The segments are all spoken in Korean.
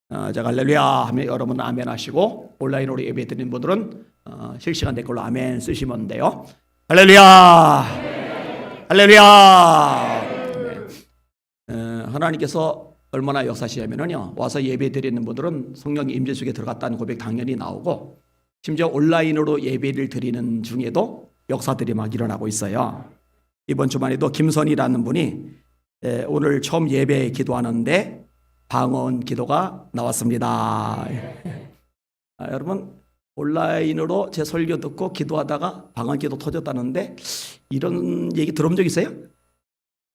제가 할렐루야 하면 여러분 아멘 하시고, 온라인으로 예배 드리는 분들은 실시간 댓글로 아멘 쓰시면 돼요. 할렐루야, 할렐루야. 하나님께서 얼마나 역사시냐면요, 와서 예배 드리는 분들은 성령 임재 속에 들어갔다는 고백 당연히 나오고, 심지어 온라인으로 예배를 드리는 중에도 역사들이 막 일어나고 있어요. 이번 주말에도 김선이라는 분이 오늘 처음 예배 기도하는데 방언 기도가 나왔습니다. 여러분, 온라인으로 제 설교 듣고 기도하다가 방언 기도 터졌다는데 이런 얘기 들어본 적 있어요?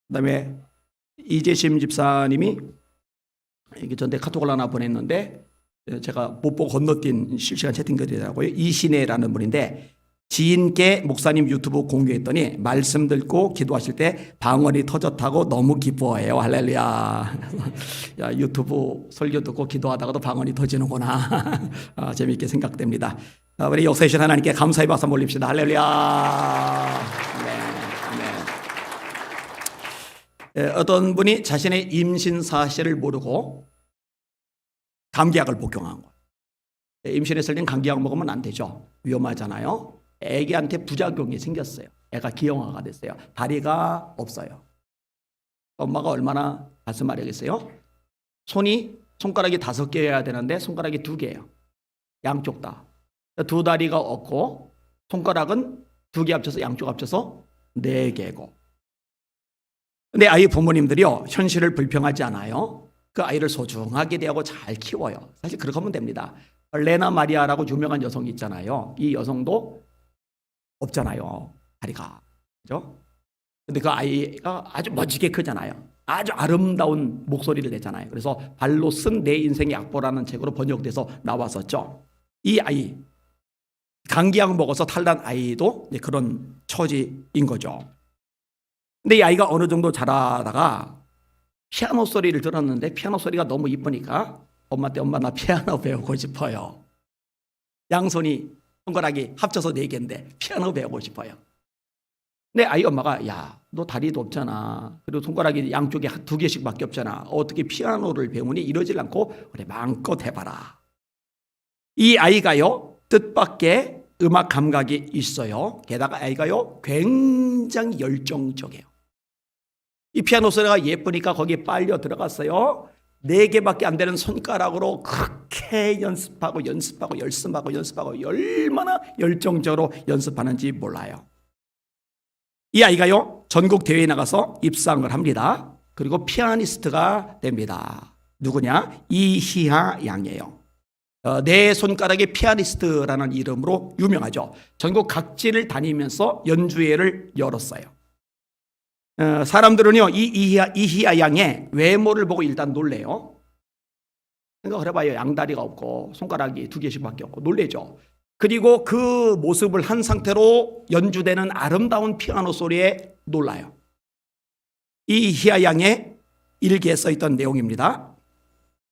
그다음에 이재심 집사님이 전에 카톡을 하나 보냈는데 제가 못 보고 건너뛴 실시간 채팅들이라고요. 이신혜라는 분인데, 지인께 목사님 유튜브 공개했더니 말씀 듣고 기도하실 때 방언이 터졌다고 너무 기뻐해요. 할렐루야. 야, 유튜브 설교 듣고 기도하다가도 방언이 터지는구나. 재미있게 생각됩니다. 우리 역사이신 하나님께 감사의 박수 한번 올립시다. 할렐루야. 네. 어떤 분이 자신의 임신 사실을 모르고 감기약을 복용한 거예요. 임신했을 땐 감기약 먹으면 안 되죠. 위험하잖아요. 애기한테 부작용이 생겼어요. 애가 기형아가 됐어요. 다리가 없어요. 엄마가 얼마나 가슴앓이겠어요? 손가락이 5개여야 되는데 손가락이 2개예요. 양쪽 다. 2다리가 없고 손가락은 2개 합쳐서 양쪽 합쳐서 4개고. 근데 아이 부모님들이요, 현실을 불평하지 않아요. 그 아이를 소중하게 대하고 잘 키워요. 사실 그렇게 하면 됩니다. 레나 마리아라고 유명한 여성이 있잖아요. 이 여성도 없잖아요, 다리가. 그죠? 근데 그 아이가 아주 멋지게 크잖아요. 아주 아름다운 목소리를 내잖아요. 그래서 발로 쓴 내 인생의 악보라는 책으로 번역돼서 나왔었죠. 이 아이, 감기약 먹어서 탈난 아이도 그런 처지인 거죠. 근데 이 아이가 어느 정도 자라다가 피아노 소리를 들었는데 피아노 소리가 너무 이쁘니까 엄마한테, 엄마 나 피아노 배우고 싶어요. 손가락이 합쳐서 4개인데 피아노 배우고 싶어요. 근데 아이 엄마가, 야, 너 다리도 없잖아. 그리고 손가락이 양쪽에 2개씩밖에 없잖아. 어떻게 피아노를 배우니? 이러질 않고, 그래, 마음껏 해봐라. 이 아이가요, 뜻밖의 음악 감각이 있어요. 게다가 아이가요, 굉장히 열정적이에요. 이 피아노 소리가 예쁘니까 거기에 빨려 들어갔어요. 4개밖에 안 되는 손가락으로 그렇게 연습하고 얼마나 열정적으로 연습하는지 몰라요. 이 아이가요, 전국 대회에 나가서 입상을 합니다. 그리고 피아니스트가 됩니다. 누구냐? 이희아 양이에요. 내 손가락의 피아니스트라는 이름으로 유명하죠. 전국 각지를 다니면서 연주회를 열었어요. 사람들은요, 이희아 양의 외모를 보고 일단 놀래요. 생각을 해봐요. 양다리가 없고 손가락이 2개씩밖에 없고 놀래죠. 그리고 그 모습을 한 상태로 연주되는 아름다운 피아노 소리에 놀라요. 이희아 양의 일기에 써있던 내용입니다.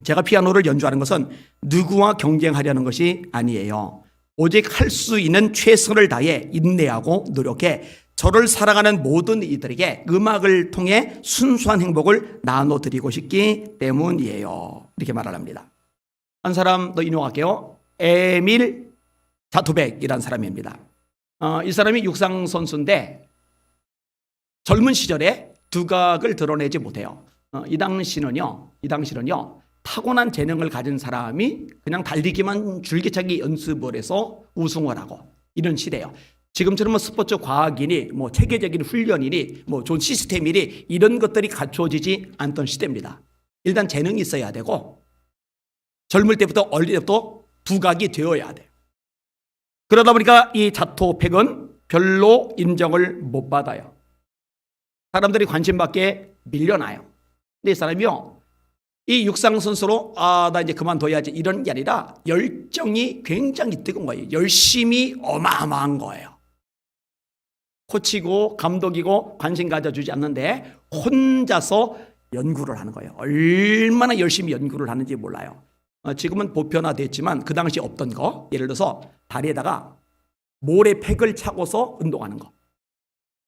제가 피아노를 연주하는 것은 누구와 경쟁하려는 것이 아니에요. 오직 할 수 있는 최선을 다해 인내하고 노력해 저를 사랑하는 모든 이들에게 음악을 통해 순수한 행복을 나눠드리고 싶기 때문이에요. 이렇게 말을 합니다. 한 사람 더 인용할게요. 에밀 자토백이라는 사람입니다. 이 사람이 육상 선수인데 젊은 시절에 두각을 드러내지 못해요. 이 당시는요, 타고난 재능을 가진 사람이 그냥 달리기만 줄기차게 연습을 해서 우승을 하고 이런 시대예요. 지금처럼 스포츠 과학이니 체계적인 훈련이니 좋은 시스템이니 이런 것들이 갖춰지지 않던 시대입니다. 일단 재능이 있어야 되고 젊을 때부터 어릴 때부터 두각이 되어야 돼요. 그러다 보니까 이 자토백은 별로 인정을 못 받아요. 사람들이 관심 받게 밀려나요. 근데 이 사람이요, 이 육상 선수로 나 이제 그만둬야지 이런 게 아니라 열정이 굉장히 뜨거운 거예요. 열심히 어마어마한 거예요. 코치고 감독이고 관심 가져주지 않는데 혼자서 연구를 하는 거예요. 얼마나 열심히 연구를 하는지 몰라요. 지금은 보편화됐지만 그 당시 없던 거, 예를 들어서 다리에다가 모래팩을 차고서 운동하는 거.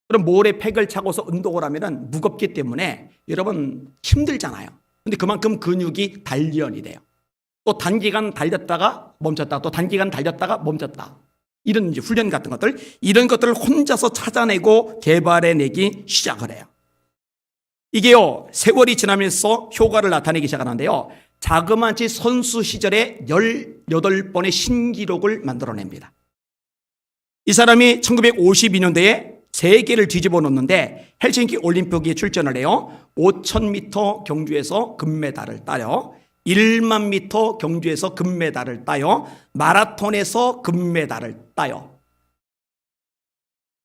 그럼 모래팩을 차고서 운동을 하면은 무겁기 때문에 여러분 힘들잖아요. 근데 그만큼 근육이 단련이 돼요. 또 단기간 달렸다가 멈췄다, 또 단기간 달렸다가 멈췄다. 이런 이제 훈련 같은 것들, 이런 것들을 혼자서 찾아내고 개발해내기 시작을 해요. 이게요, 세월이 지나면서 효과를 나타내기 시작하는데요. 자그마치 선수 시절에 18번의 신기록을 만들어냅니다. 이 사람이 1952년도에 세계를 뒤집어 놓는데 헬싱키 올림픽에 출전을 해요. 5,000m 경주에서 금메달을 따요. 1만 미터 경주에서 금메달을 따요. 마라톤에서 금메달을 따요.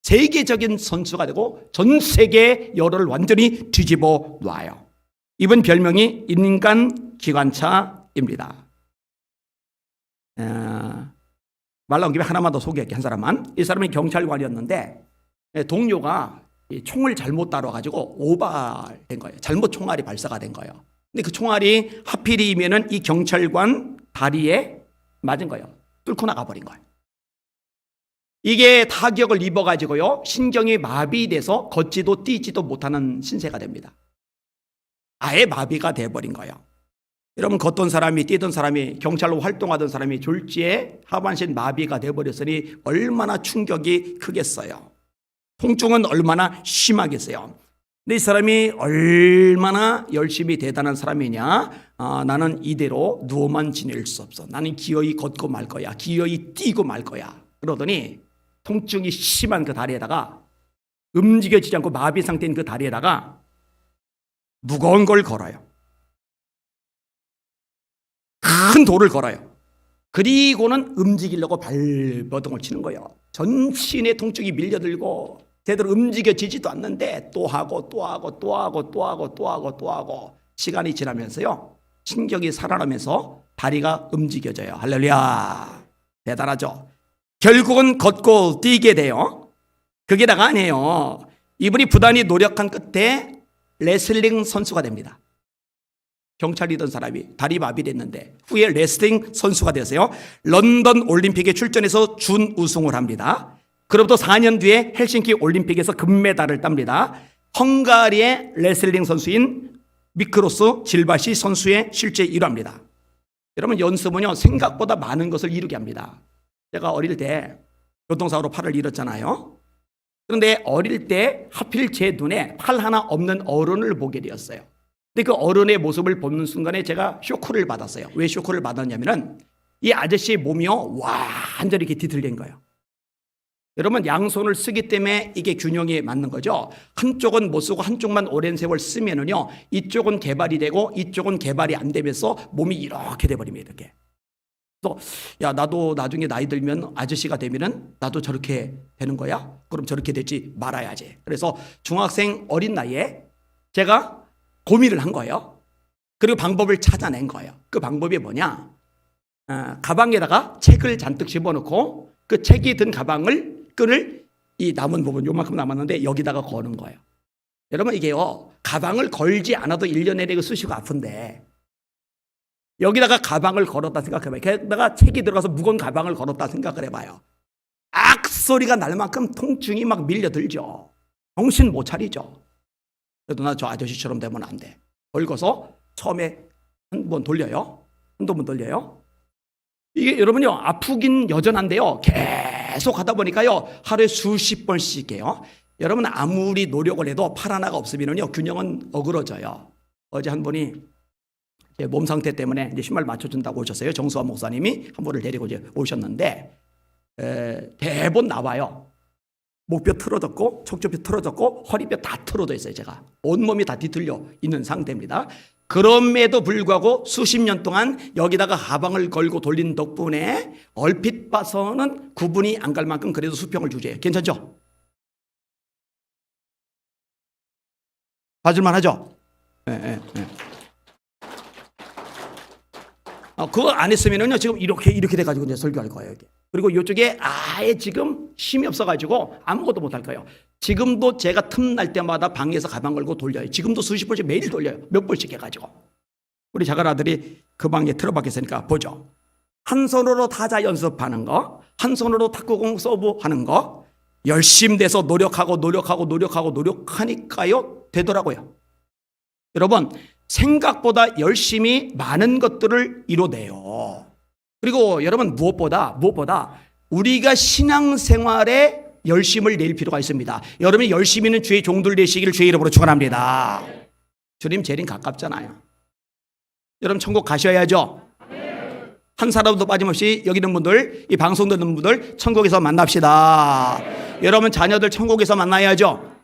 세계적인 선수가 되고 전 세계 열을 완전히 뒤집어 놔요. 이분 별명이 인간 기관차입니다. 말 나온 김에 하나만 더 소개할게. 한 사람만. 이 사람이 경찰관이었는데 동료가 총을 잘못 다뤄가지고 오버된 거예요. 잘못 총알이 발사가 된 거예요. 근데 그 총알이 하필이면은 이 경찰관 다리에 맞은 거예요. 뚫고 나가버린 거예요. 이게 타격을 입어가지고요, 신경이 마비돼서 걷지도 뛰지도 못하는 신세가 됩니다. 아예 마비가 돼버린 거예요. 여러분, 걷던 사람이, 뛰던 사람이, 경찰로 활동하던 사람이 졸지에 하반신 마비가 돼버렸으니 얼마나 충격이 크겠어요. 통증은 얼마나 심하겠어요. 근데 이 사람이 얼마나 열심히 대단한 사람이냐. 나는 이대로 누워만 지낼 수 없어. 나는 기어이 걷고 말 거야. 기어이 뛰고 말 거야. 그러더니 통증이 심한 그 다리에다가, 움직여지지 않고 마비 상태인 그 다리에다가 무거운 걸 걸어요. 큰 돌을 걸어요. 그리고는 움직이려고 발버둥을 치는 거예요. 전신의 통증이 밀려들고 제대로 움직여지지도 않는데 또 하고 또 하고 또 하고 또 하고 또 하고 또 하고 시간이 지나면서요, 신경이 살아나면서 다리가 움직여져요. 할렐루야. 대단하죠. 결국은 걷고 뛰게 돼요. 그게 다가 아니에요. 이분이 부단히 노력한 끝에 레슬링 선수가 됩니다. 경찰이던 사람이 다리 마비됐는데 후에 레슬링 선수가 되었어요. 런던 올림픽에 출전해서 준우승을 합니다. 그로부터 4년 뒤에 헬싱키 올림픽에서 금메달을 땁니다. 헝가리의 레슬링 선수인 미크로스 질바시 선수의 실제 일화입니다. 여러분, 연습은요, 생각보다 많은 것을 이루게 합니다. 제가 어릴 때 교통사고로 팔을 잃었잖아요. 그런데 어릴 때 하필 제 눈에 팔 하나 없는 어른을 보게 되었어요. 근데 그 어른의 모습을 보는 순간에 제가 쇼크를 받았어요. 왜 쇼크를 받았냐면은 이 아저씨의 몸이요, 완전히 이렇게 뒤틀린 거예요. 여러분, 양손을 쓰기 때문에 이게 균형이 맞는 거죠. 한쪽은 못 쓰고 한쪽만 오랜 세월 쓰면은요, 이쪽은 개발이 되고 이쪽은 개발이 안 되면서 몸이 이렇게 돼버립니다. 이렇게. 그래서 야, 나도 나중에 나이 들면 아저씨가 되면은 나도 저렇게 되는 거야? 그럼 저렇게 되지 말아야지. 그래서 중학생 어린 나이에 제가 고민을 한 거예요. 그리고 방법을 찾아낸 거예요. 그 방법이 뭐냐? 가방에다가 책을 잔뜩 집어넣고 그 책이 든 끈을 이 남은 부분, 요만큼 남았는데 여기다가 거는 거예요. 여러분, 이게요, 가방을 걸지 않아도 1년 내내 쑤시고 아픈데 여기다가 가방을 걸었다 생각해봐요. 게다가 책이 들어가서 무거운 가방을 걸었다 생각을 해봐요. 악 소리가 날 만큼 통증이 막 밀려들죠. 정신 못 차리죠. 그래도 나 저 아저씨처럼 되면 안 돼. 걸고서 처음에 한 번 돌려요. 한두 번 돌려요. 이게 여러분요, 아프긴 여전한데요, 계속 하다 보니까요, 하루에 수십 번씩 해요. 여러분, 아무리 노력을 해도 팔 하나가 없으면요, 균형은 어그러져요. 어제 한 분이 제 몸 상태 때문에 이제 신발 맞춰준다고 오셨어요. 정수환 목사님이 한 분을 데리고 이제 오셨는데, 대본 나와요. 목뼈 틀어졌고, 척추뼈 틀어졌고, 허리뼈 다 틀어져 있어요. 제가 온몸이 다 뒤틀려 있는 상태입니다. 그럼에도 불구하고 수십 년 동안 여기다가 가방을 걸고 돌린 덕분에 얼핏 봐서는 구분이 안 갈 만큼 그래도 수평을 유지해요. 괜찮죠? 봐줄만 하죠? 네. 그거 안 했으면은요, 지금 이렇게 돼가지고 이제 설교할 거예요. 이게. 그리고 이쪽에 아예 지금 힘이 없어가지고 아무것도 못할 거예요. 지금도 제가 틈날 때마다 방에서 가방 걸고 돌려요. 지금도 수십 번씩 매일 돌려요. 몇 번씩 해가지고. 우리 작은 아들이 그 방에 틀어박혀 있으니까 보죠. 한 손으로 타자 연습하는 거, 한 손으로 탁구공 서브 하는 거, 열심히 돼서 노력하니까요, 되더라고요. 여러분, 생각보다 열심히 많은 것들을 이뤄내요. 그리고 여러분 무엇보다 우리가 신앙생활에 열심을 낼 필요가 있습니다. 여러분이 열심히 있는 주의 종들 되시기를 주의 이름으로 축원합니다. 주님 재림 가깝잖아요. 여러분 천국 가셔야죠. 한 사람도 빠짐없이 여기 있는 분들, 이 방송 듣는 분들 천국에서 만납시다. 여러분 자녀들 천국에서 만나야죠.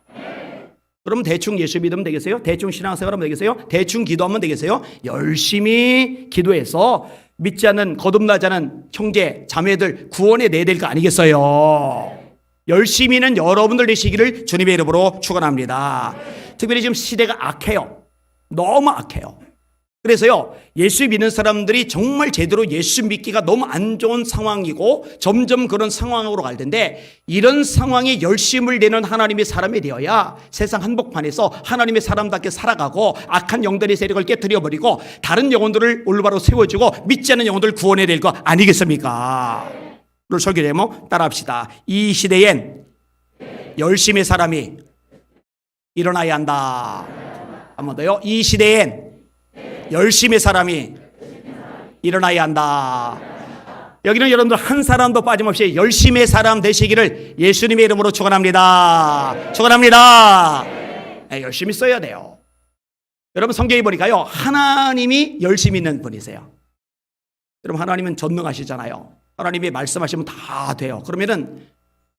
그러면 대충 예수 믿으면 되겠어요? 대충 신앙생활하면 되겠어요? 대충 기도하면 되겠어요? 열심히 기도해서 믿지 않는 거듭나지 않은 형제 자매들 구원해 내야 될 거 아니겠어요? 열심히는 여러분들 되시기를 주님의 이름으로 축원합니다. 특별히 지금 시대가 악해요. 너무 악해요. 그래서요, 예수 믿는 사람들이 정말 제대로 예수 믿기가 너무 안 좋은 상황이고 점점 그런 상황으로 갈 텐데, 이런 상황에 열심을 내는 하나님의 사람이 되어야 세상 한복판에서 하나님의 사람답게 살아가고 악한 영들의 세력을 깨뜨려버리고 다른 영혼들을 올바로 세워주고 믿지 않는 영혼들을 구원해야 될 거 아니겠습니까? 오늘 설교 제목 따라합시다. 이 시대엔 열심의 사람이 일어나야 한다. 한 번 더요. 이 시대엔 열심히 사람이 일어나야 한다. 여기는 여러분들 한 사람도 빠짐없이 열심히 사람 되시기를 예수님의 이름으로 축원합니다. 축원합니다. 네, 열심히 써야 돼요. 여러분 성경에 보니까요, 하나님이 열심히 있는 분이세요. 여러분 하나님은 전능하시잖아요. 하나님이 말씀하시면 다 돼요. 그러면은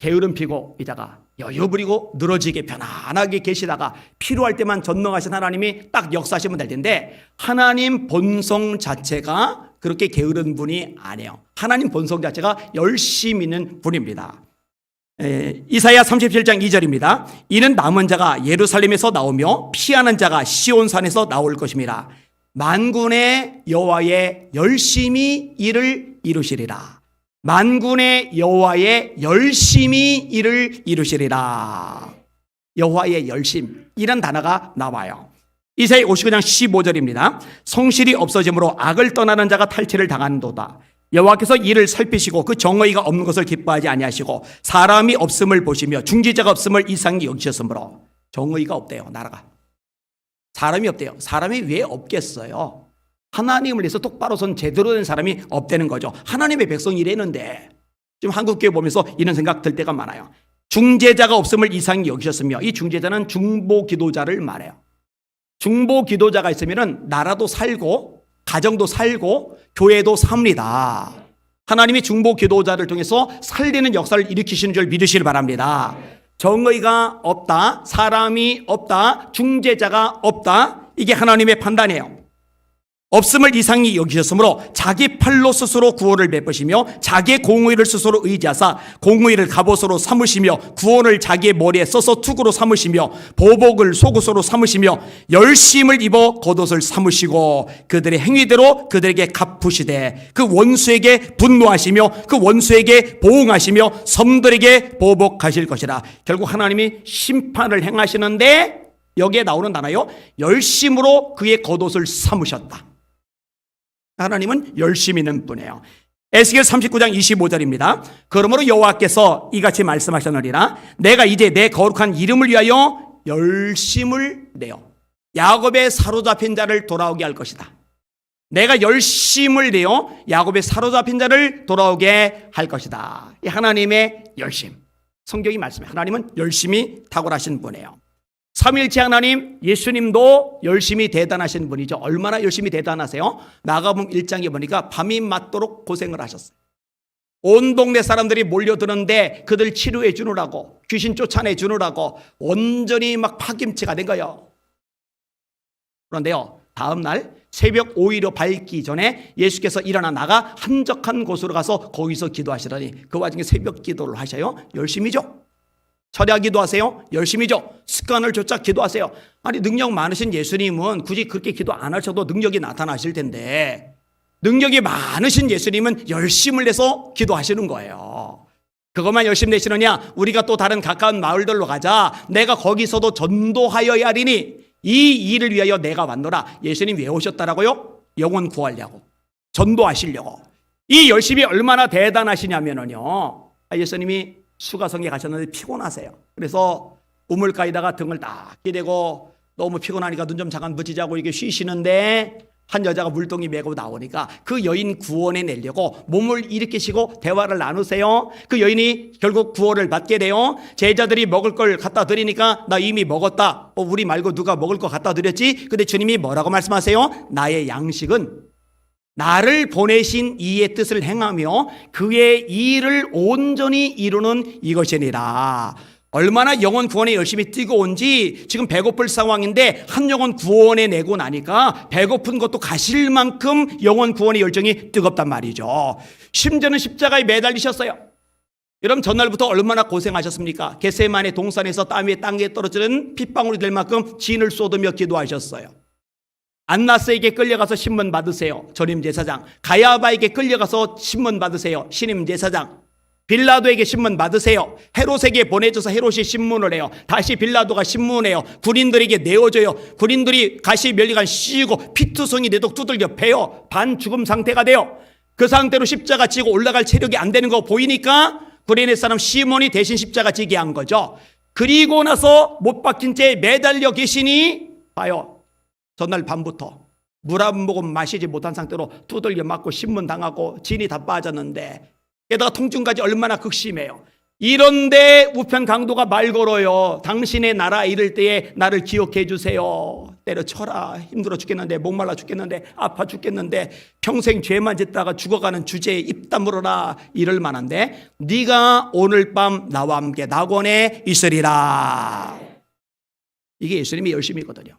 게으름 피고 이다가 여유 부리고 늘어지게 편안하게 계시다가 필요할 때만 전능하신 하나님이 딱 역사하시면 될 텐데, 하나님 본성 자체가 그렇게 게으른 분이 아니에요. 하나님 본성 자체가 열심히 있는 분입니다. 이사야 37장 2절입니다. 이는 남은 자가 예루살렘에서 나오며 피하는 자가 시온산에서 나올 것입니다. 만군의 여호와의 열심히 일을 이루시리라. 만군의 여호와의 열심히 일을 이루시리라. 여호와의 열심, 이란 단어가 나와요. 이사야 59장 15절입니다. 성실이 없어짐으로 악을 떠나는 자가 탈취를 당하는도다. 여호와께서 이를 살피시고 그 정의가 없는 것을 기뻐하지 아니하시고 사람이 없음을 보시며 중지자가 없음을 이상히 여기셨으므로. 정의가 없대요, 나라가. 사람이 없대요. 사람이 왜 없겠어요? 하나님을 위해서 똑바로 선 제대로 된 사람이 없다는 거죠. 하나님의 백성이 이랬는데 지금 한국교회 보면서 이런 생각 들 때가 많아요. 중재자가 없음을 이상히 여기셨으며, 이 중재자는 중보 기도자를 말해요. 중보 기도자가 있으면 나라도 살고 가정도 살고 교회도 삽니다. 하나님이 중보 기도자를 통해서 살리는 역사를 일으키시는 줄 믿으시길 바랍니다. 정의가 없다, 사람이 없다, 중재자가 없다, 이게 하나님의 판단이에요. 없음을 이상히 여기셨으므로 자기 팔로 스스로 구원을 베푸시며 자기의 공의를 스스로 의지하사 공의를 갑옷으로 삼으시며 구원을 자기의 머리에 써서 투구로 삼으시며 보복을 속옷으로 삼으시며 열심을 입어 겉옷을 삼으시고 그들의 행위대로 그들에게 갚으시되 그 원수에게 분노하시며 그 원수에게 보응하시며 섬들에게 보복하실 것이라. 결국 하나님이 심판을 행하시는데 여기에 나오는 단어요, 열심으로 그의 겉옷을 삼으셨다. 하나님은 열심히 있는 분이에요. 에스겔 39장 25절입니다. 그러므로 여호와께서 이같이 말씀하셨느니라. 내가 이제 내 거룩한 이름을 위하여 열심을 내어 야곱의 사로잡힌 자를 돌아오게 할 것이다. 내가 열심을 내어 야곱의 사로잡힌 자를 돌아오게 할 것이다. 이 하나님의 열심, 성경이 말씀해. 하나님은 열심히 탁월하신 분이에요. 삼위일체 하나님, 예수님도 열심히 대단하신 분이죠. 얼마나 열심히 대단하세요? 마가복음 1장에 보니까 밤이 맞도록 고생을 하셨어요. 온 동네 사람들이 몰려드는데 그들 치료해 주느라고, 귀신 쫓아내 주느라고 온전히 막 파김치가 된 거예요. 그런데요, 다음 날 새벽 오히려 밝기 전에 예수께서 일어나 나가 한적한 곳으로 가서 거기서 기도하시더니, 그 와중에 새벽 기도를 하셔요. 열심히죠. 철야 기도하세요. 열심히죠. 습관을 쫓아 기도하세요. 아니, 능력 많으신 예수님은 굳이 그렇게 기도 안 하셔도 능력이 나타나실 텐데, 능력이 많으신 예수님은 열심을 내서 기도하시는 거예요. 그것만 열심 내시느냐? 우리가 또 다른 가까운 마을들로 가자. 내가 거기서도 전도하여야 하리니 이 일을 위하여 내가 왔노라. 예수님 왜 오셨다라고요? 영혼 구하려고, 전도하시려고. 이 열심이 얼마나 대단하시냐면요, 예수님이 수가성에 가셨는데 피곤하세요. 그래서 우물가에다가 등을 딱 기대고 너무 피곤하니까 눈 좀 잠깐 붙이자고 이게 쉬시는데 한 여자가 물동이 메고 나오니까 그 여인 구원해 내려고 몸을 일으키시고 대화를 나누세요. 그 여인이 결국 구원을 받게 돼요. 제자들이 먹을 걸 갖다 드리니까 나 이미 먹었다. 우리 말고 누가 먹을 거 갖다 드렸지? 근데 주님이 뭐라고 말씀하세요? 나의 양식은 나를 보내신 이의 뜻을 행하며 그의 일을 온전히 이루는 이것이니라. 얼마나 영혼 구원에 열심히 뛰고 온지 지금 배고플 상황인데 한 영혼 구원해 내고 나니까 배고픈 것도 가실 만큼 영혼 구원의 열정이 뜨겁단 말이죠. 심지어는 십자가에 매달리셨어요. 여러분 전날부터 얼마나 고생하셨습니까? 겟세마네 동산에서 땀 위에 땅에 떨어지는 핏방울이 될 만큼 진을 쏟으며 기도하셨어요. 안나스에게 끌려가서 신문 받으세요. 전임 제사장. 가야바에게 끌려가서 신문 받으세요. 신임 제사장. 빌라도에게 신문 받으세요. 헤롯에게 보내줘서 헤롯이 신문을 해요. 다시 빌라도가 신문해요. 군인들에게 내어줘요. 군인들이 가시 멸리관 씌우고 피투성이 내도록 두들겨 패요. 반 죽음 상태가 돼요. 그 상태로 십자가 지고 올라갈 체력이 안 되는 거 보이니까 구레네 사람 시몬이 대신 십자가 지게 한 거죠. 그리고 나서 못 박힌 채 매달려 계시니 봐요. 전날 밤부터 물 한 모금 마시지 못한 상태로 두들겨 맞고 신문 당하고 진이 다 빠졌는데 게다가 통증까지 얼마나 극심해요. 이런데 우편 강도가 말 걸어요. 당신의 나라 이를 때에 나를 기억해 주세요. 때려쳐라. 힘들어 죽겠는데, 목말라 죽겠는데, 아파 죽겠는데, 평생 죄만 짓다가 죽어가는 주제에 입 다물어라. 이럴 만한데 네가 오늘 밤 나와 함께 낙원에 있으리라. 이게 예수님의 열심이거든요.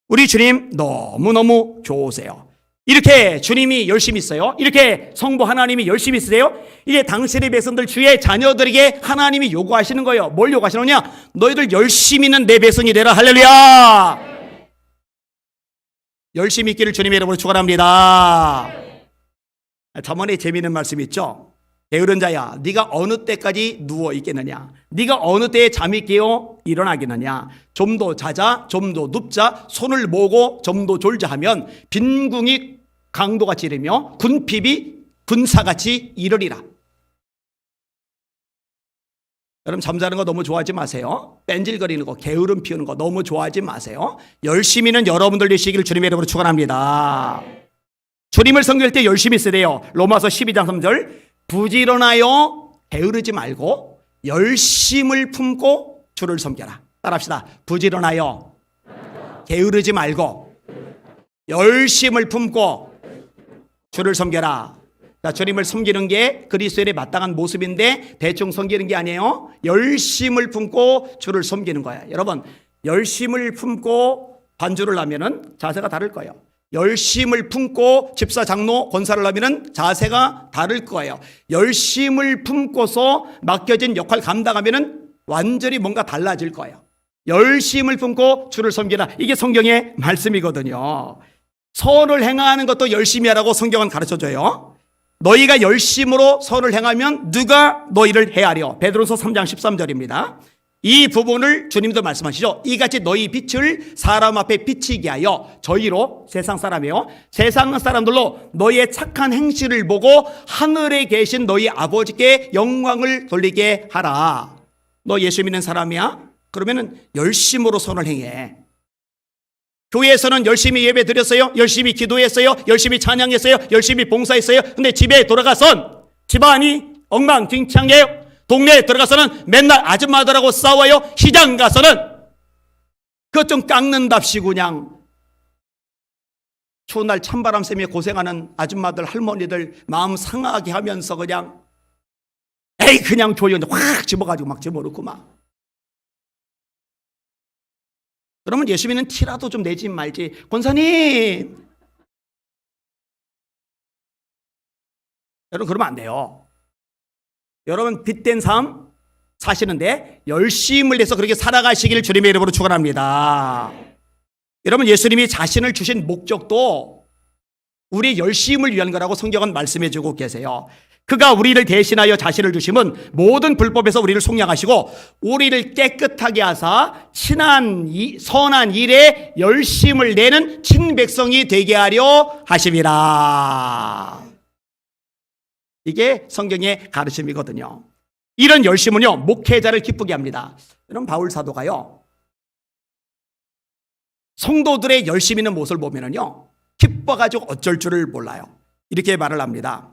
우리 주님 너무너무 좋으세요. 이렇게 주님이 열심히 있어요. 이렇게 성부 하나님이 열심히 있으세요. 이게 당신의 백성들 주의 자녀들에게 하나님이 요구하시는 거예요. 뭘 요구하시느냐? 너희들 열심히 있는 내 백성이 되라. 할렐루야. 열심히 있기를 주님의 이름으로 축원합니다. 잠언에 재미있는 말씀 있죠. 게으른 자야, 네가 어느 때까지 누워 있겠느냐? 네가 어느 때에 잠이 깨어 일어나겠느냐? 좀 더 자자, 좀 더 눕자, 손을 모으고 좀 더 졸자 하면 빈궁이 강도같이 이르며 군핍이 군사같이 이르리라. 여러분 잠자는 거 너무 좋아하지 마세요. 뺀질거리는 거, 게으름 피우는 거 너무 좋아하지 마세요. 열심히는 여러분들 되시기를 주님의 이름으로 축원합니다. 주님을 섬길 때 열심히 쓰래요. 로마서 12장 3절 부지런하여 게으르지 말고 열심을 품고 주를 섬겨라. 따라합시다. 부지런하여 게으르지 말고 열심을 품고 주를 섬겨라. 자, 주님을 섬기는 게 그리스도인의 마땅한 모습인데 대충 섬기는 게 아니에요. 열심을 품고 주를 섬기는 거야. 여러분 열심을 품고 반주를 하면은 자세가 다를 거예요. 열심을 품고 집사 장로 권사를 하면은 자세가 다를 거예요. 열심을 품고서 맡겨진 역할 감당하면은 완전히 뭔가 달라질 거예요. 열심을 품고 주를 섬기라. 이게 성경의 말씀이거든요. 선을 행하는 것도 열심히 하라고 성경은 가르쳐줘요. 너희가 열심으로 선을 행하면 누가 너희를 헤아려. 베드로서 3장 13절입니다. 이 부분을 주님도 말씀하시죠. 이같이 너희 빛을 사람 앞에 비치게 하여 저희로 세상 사람이요 세상 사람들로 너희의 착한 행실을 보고 하늘에 계신 너희 아버지께 영광을 돌리게 하라. 너 예수 믿는 사람이야? 그러면은 열심으로 선을 행해. 교회에서는 열심히 예배 드렸어요. 열심히 기도했어요. 열심히 찬양했어요. 열심히 봉사했어요. 근데 집에 돌아가선 집안이 엉망진창이에요. 동네에 들어가서는 맨날 아줌마들하고 싸워요. 시장 가서는 그것 좀 깎는답시고 그냥 추운 날 찬바람 쐬며 고생하는 아줌마들 할머니들 마음 상하게 하면서 그냥 에이 그냥 조용히 확 집어가지고 막 집어넣고 막. 그러면 예수 믿는 티라도 좀 내지 말지. 권사님 여러분 그러면 안 돼요. 여러분 빛된 삶 사시는데 열심을 내서 그렇게 살아가시기를 주님의 이름으로 축원합니다. 여러분 예수님이 자신을 주신 목적도 우리의 열심을 위한 거라고 성경은 말씀해 주고 계세요. 그가 우리를 대신하여 자신을 주심은 모든 불법에서 우리를 속량하시고 우리를 깨끗하게 하사 선한 일에 열심을 내는 친백성이 되게 하려 하심이라. 이게 성경의 가르침이거든요. 이런 열심은요 목회자를 기쁘게 합니다. 여러분 바울 사도가요 성도들의 열심 있는 모습을 보면은요, 기뻐가지고 어쩔 줄을 몰라요. 이렇게 말을 합니다.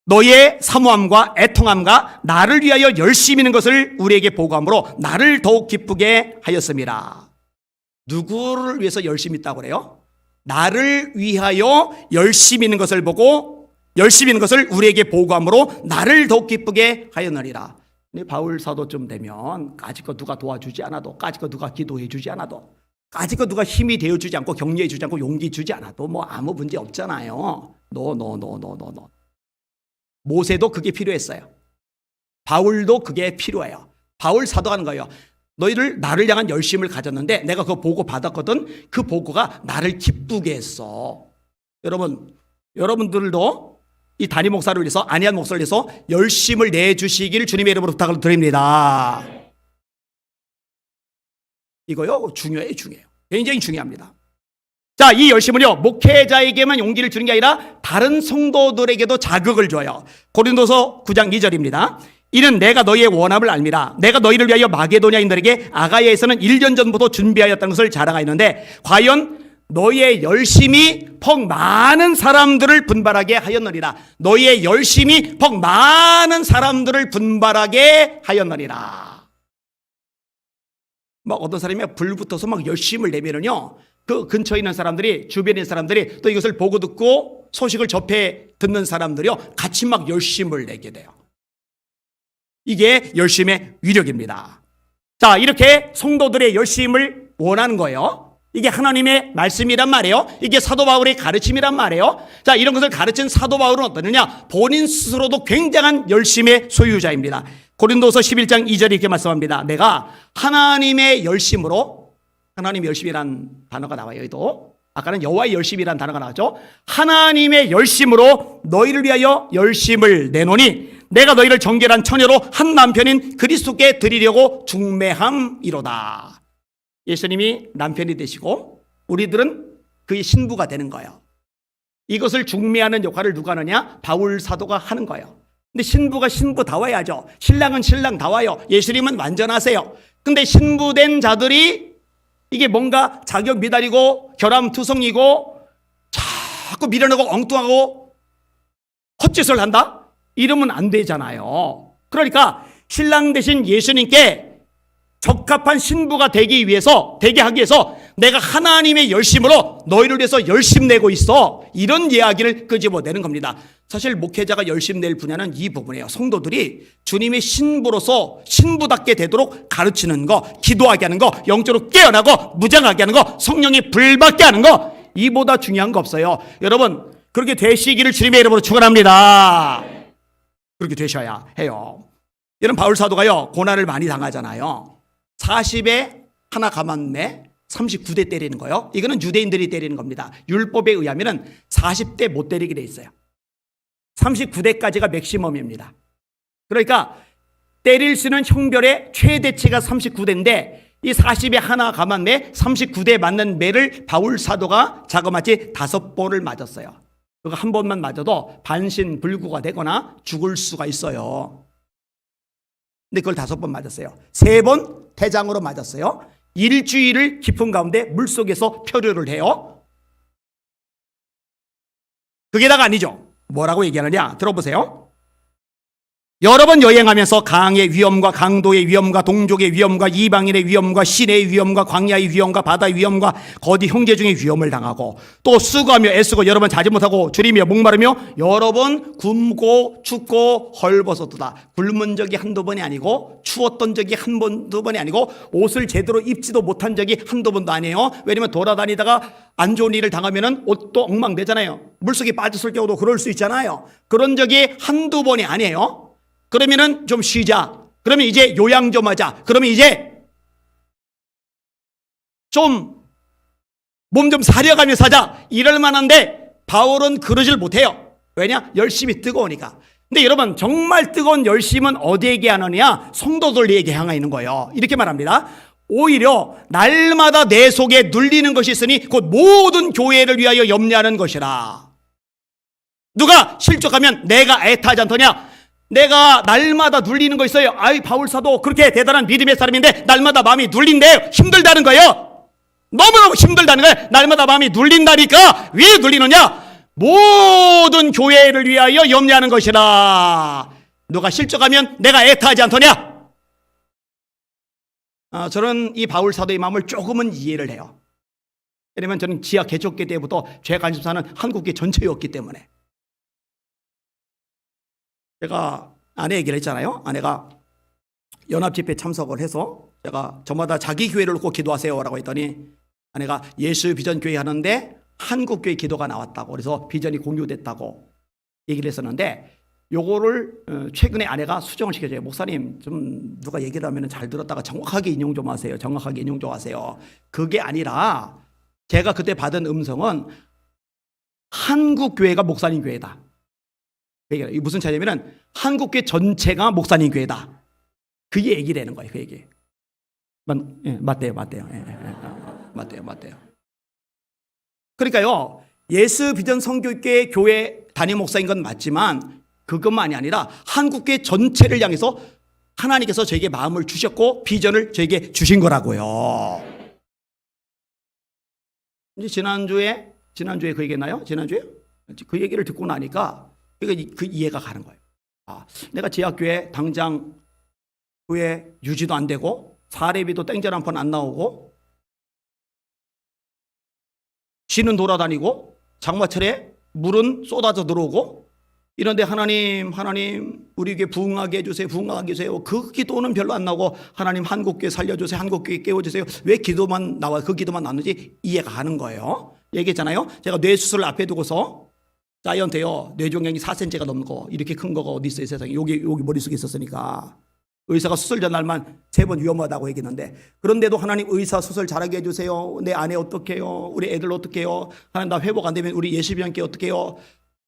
너의 사모함과 애통함과 나를 위하여 열심히 있는 것을 우리에게 보고함으로 나를 더욱 기쁘게 하였습니다. 누구를 위해서 열심히 있다고 그래요? 나를 위하여 열심히 있는 것을 보고 열심히 있는 것을 우리에게 보고함으로 나를 더욱 기쁘게 하였느니라. 근데 바울 사도쯤 되면 까짓거 누가 도와주지 않아도, 까짓거 누가 기도해 주지 않아도, 까짓거 누가 힘이 되어주지 않고 격려해 주지 않고 용기 주지 않아도 뭐 아무 문제 없잖아요. 노. 모세도 그게 필요했어요. 바울도 그게 필요해요. 바울 사도가 하는 거예요. 너희를 나를 향한 열심을 가졌는데 내가 그거 보고 받았거든. 그 보고가 나를 기쁘게 했어. 여러분들도 이 담임 목사를 위해서, 안희한 목사를 위해서 열심을 내주시길 주님의 이름으로 부탁을 드립니다. 이거요, 중요해요. 굉장히 중요합니다. 자, 이 열심은요, 목회자에게만 용기를 주는 게 아니라 다른 성도들에게도 자극을 줘요. 고린도서 9장 2절입니다. 이는 내가 너희의 원함을 알미라. 내가 너희를 위하여 마게도냐인들에게 아가야에서는 1년 전부터 준비하였다는 것을 자랑하였는데 과연 너희의 열심이 퍽 많은 사람들을 분발하게 하였느니라. 너희의 열심이 퍽 많은 사람들을 분발하게 하였느니라. 막 어떤 사람이 불 붙어서 막 열심을 내면은요, 그 근처에 있는 사람들이, 주변에 있는 사람들이 또 이것을 보고 듣고 소식을 접해 듣는 사람들이요, 같이 막 열심을 내게 돼요. 이게 열심의 위력입니다. 자, 이렇게 성도들의 열심을 원하는 거예요. 이게 하나님의 말씀이란 말이에요. 이게 사도 바울의 가르침이란 말이에요. 자, 이런 것을 가르친 사도 바울은 어떠느냐? 본인 스스로도 굉장한 열심의 소유자입니다. 고린도서 11장 2절에 이렇게 말씀합니다. 내가 하나님의 열심으로, 하나님의 열심이란 단어가 나와요. 여기도 아까는 여호와의 열심이란 단어가 나왔죠. 하나님의 열심으로 너희를 위하여 열심을 내노니 내가 너희를 정결한 처녀로 한 남편인 그리스도께 드리려고 중매함이로다. 예수님이 남편이 되시고 우리들은 그의 신부가 되는 거예요. 이것을 중매하는 역할을 누가 하느냐? 바울 사도가 하는 거예요. 근데 신부가 신부다워야죠. 신랑은 신랑다워요. 예수님은 완전하세요. 근데 신부된 자들이 이게 뭔가 자격 미달이고 결함투성이고 자꾸 밀어내고 엉뚱하고 헛짓을 한다? 이러면 안 되잖아요. 그러니까 신랑 대신 예수님께 적합한 신부가 되기 위해서, 되게 하기 위해서 내가 하나님의 열심으로 너희를 위해서 열심 내고 있어. 이런 이야기를 끄집어내는 겁니다. 사실 목회자가 열심 낼 분야는 이 부분이에요. 성도들이 주님의 신부로서 신부답게 되도록 가르치는 거, 기도하게 하는 거, 영적으로 깨어나고 무장하게 하는 거, 성령이 불받게 하는 거, 이보다 중요한 거 없어요. 여러분, 그렇게 되시기를 주님의 이름으로 축원합니다. 그렇게 되셔야 해요. 이런 바울 사도가요, 고난을 많이 당하잖아요. 40에 하나 가만매 39대 때리는 거요. 이거는 유대인들이 때리는 겁니다. 율법에 의하면 40대 못 때리게 돼 있어요. 39대까지가 맥시멈입니다. 그러니까 때릴 수 있는 형별의 최대치가 39대인데 이 40에 하나 가만매 39대 맞는 매를 바울 사도가 자그마치 5번을 맞았어요. 그거 한 번만 맞아도 반신불구가 되거나 죽을 수가 있어요. 근데 그걸 5번 맞았어요. 3번 태장으로 맞았어요. 일주일을 깊은 가운데 물속에서 표류를 해요. 그게 다가 아니죠. 뭐라고 얘기하느냐? 들어보세요. 여러 번 여행하면서 강의 위험과 강도의 위험과 동족의 위험과 이방인의 위험과 시내의 위험과 광야의 위험과 바다의 위험과 거디 형제 중의 위험을 당하고 또 수고하며 애쓰고 여러 번 자지 못하고 줄이며 목마르며 여러 번 굶고 춥고 헐벗었도다. 굶은 적이 한두 번이 아니고 추웠던 적이 한두 번이 아니고 옷을 제대로 입지도 못한 적이 한두 번도 아니에요. 왜냐면 돌아다니다가 안 좋은 일을 당하면 옷도 엉망되잖아요. 물속에 빠졌을 경우도 그럴 수 있잖아요. 그런 적이 한두 번이 아니에요. 그러면은 좀 쉬자. 그러면 이제 요양 좀 하자. 그러면 이제 좀 몸 좀 사려가며 사자. 이럴 만한데 바울은 그러질 못해요. 왜냐? 열심히 뜨거우니까. 근데 여러분, 정말 뜨거운 열심은 어디에게 하느냐? 성도들에게 향해 있는 거예요. 이렇게 말합니다. 오히려 날마다 내 속에 눌리는 것이 있으니 곧 모든 교회를 위하여 염려하는 것이라. 누가 실족하면 내가 애타지 않더냐? 내가 날마다 눌리는 거 있어요. 아이, 바울 사도 그렇게 대단한 믿음의 사람인데 날마다 마음이 눌린대요. 힘들다는 거예요. 너무너무 힘들다는 거야. 날마다 마음이 눌린다니까. 왜 눌리느냐? 모든 교회를 위하여 염려하는 것이라. 누가 실족하면 내가 애타하지 않더냐? 저는 이 바울 사도의 마음을 조금은 이해를 해요. 왜냐면 저는 지하 개척교 때부터 죄 관심사는 한국교 전체였기 때문에. 제가 아내 얘기를 했잖아요. 아내가 연합집회 참석을 해서 제가 저마다 자기 교회를 놓고 기도하세요라고 했더니 아내가 예수 비전 교회 하는데 한국교회 기도가 나왔다고, 그래서 비전이 공유됐다고 얘기를 했었는데, 요거를 최근에 아내가 수정을 시켜줘요. 목사님, 좀 누가 얘기를 하면 잘 들었다가 정확하게 인용 좀 하세요. 정확하게 인용 좀 하세요. 그게 아니라 제가 그때 받은 음성은 한국교회가 목사님 교회다. 이게 무슨 차이냐면은 한국교회 전체가 목사님 교회다. 그게 얘기를 하는 거예요. 그 얘기. 맞대요. 맞대요. 그러니까요, 예수 비전 선교회 교회 담임 목사인 건 맞지만 그것만이 아니라 한국교회 전체를 향해서 하나님께서 저에게 마음을 주셨고 비전을 저에게 주신 거라고요. 이제 지난주에 그 얘기했나요? 지난주에 그 얘기를 듣고 나니까 그 이해가 가는 거예요. 내가 지하교회 당장 교회 유지도 안 되고 사례비도 땡전 한 번 안 나오고 쥐는 돌아다니고 장마철에 물은 쏟아져 들어오고 이런데 하나님 우리 교회 부흥하게 해주세요. 그 기도는 별로 안 나오고 하나님 한국교회 살려주세요. 한국교회 깨워주세요. 왜 기도만 나와요? 그 기도만 나오는지 이해가 가는 거예요. 얘기했잖아요. 제가 뇌수술 앞에 두고서 자이언트요, 뇌종양이 4cm가 넘는 거, 이렇게 큰 거가 어디 있어요 세상에. 여기 머릿속에 있었으니까 의사가 수술 전날만 3번 위험하다고 얘기했는데, 그런데도 하나님 의사 수술 잘하게 해주세요. 내 아내 어떻게 해요? 우리 애들 어떻게 해요? 하나님 나 회복 안 되면 우리 예수비한께 어떻게 해요?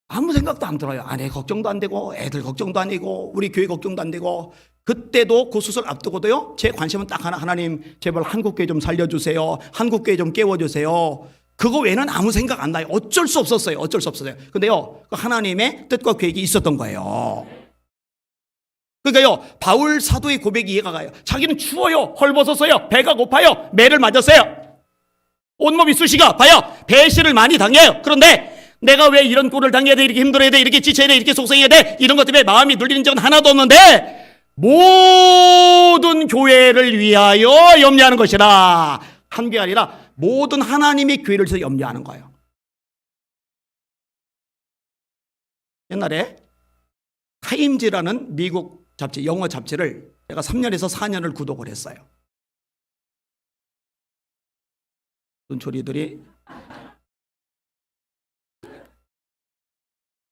아무 생각도 안 들어요. 아내 걱정도 안 되고 애들 걱정도 안 되고 우리 교회 걱정도 안 되고. 그때도 그 수술 앞두고도요, 제 관심은 딱 하나, 하나님 제발 한국교회 좀 살려주세요. 한국교회 좀 깨워주세요. 그거 외에는 아무 생각 안 나요. 어쩔 수 없었어요. 근데요, 하나님의 뜻과 계획이 있었던 거예요. 그러니까요, 바울 사도의 고백이 이해가 가요. 자기는 추워요, 헐벗었어요, 배가 고파요, 매를 맞았어요, 온몸이 쑤시가 아파요, 배신을 많이 당해요. 그런데 내가 왜 이런 꼴을 당해야 돼, 이렇게 힘들어야 돼, 이렇게 지쳐야 돼, 이렇게 속상해야 돼, 이런 것 때문에 마음이 눌리는 적은 하나도 없는데 모든 교회를 위하여 염려하는 것이라. 한 게 아니라 모든 하나님의 교회를 위해서 염려하는 거예요. 옛날에 타임즈라는 미국 잡지, 영어 잡지를 제가 3년에서 4년을 구독을 했어요. 눈초리들이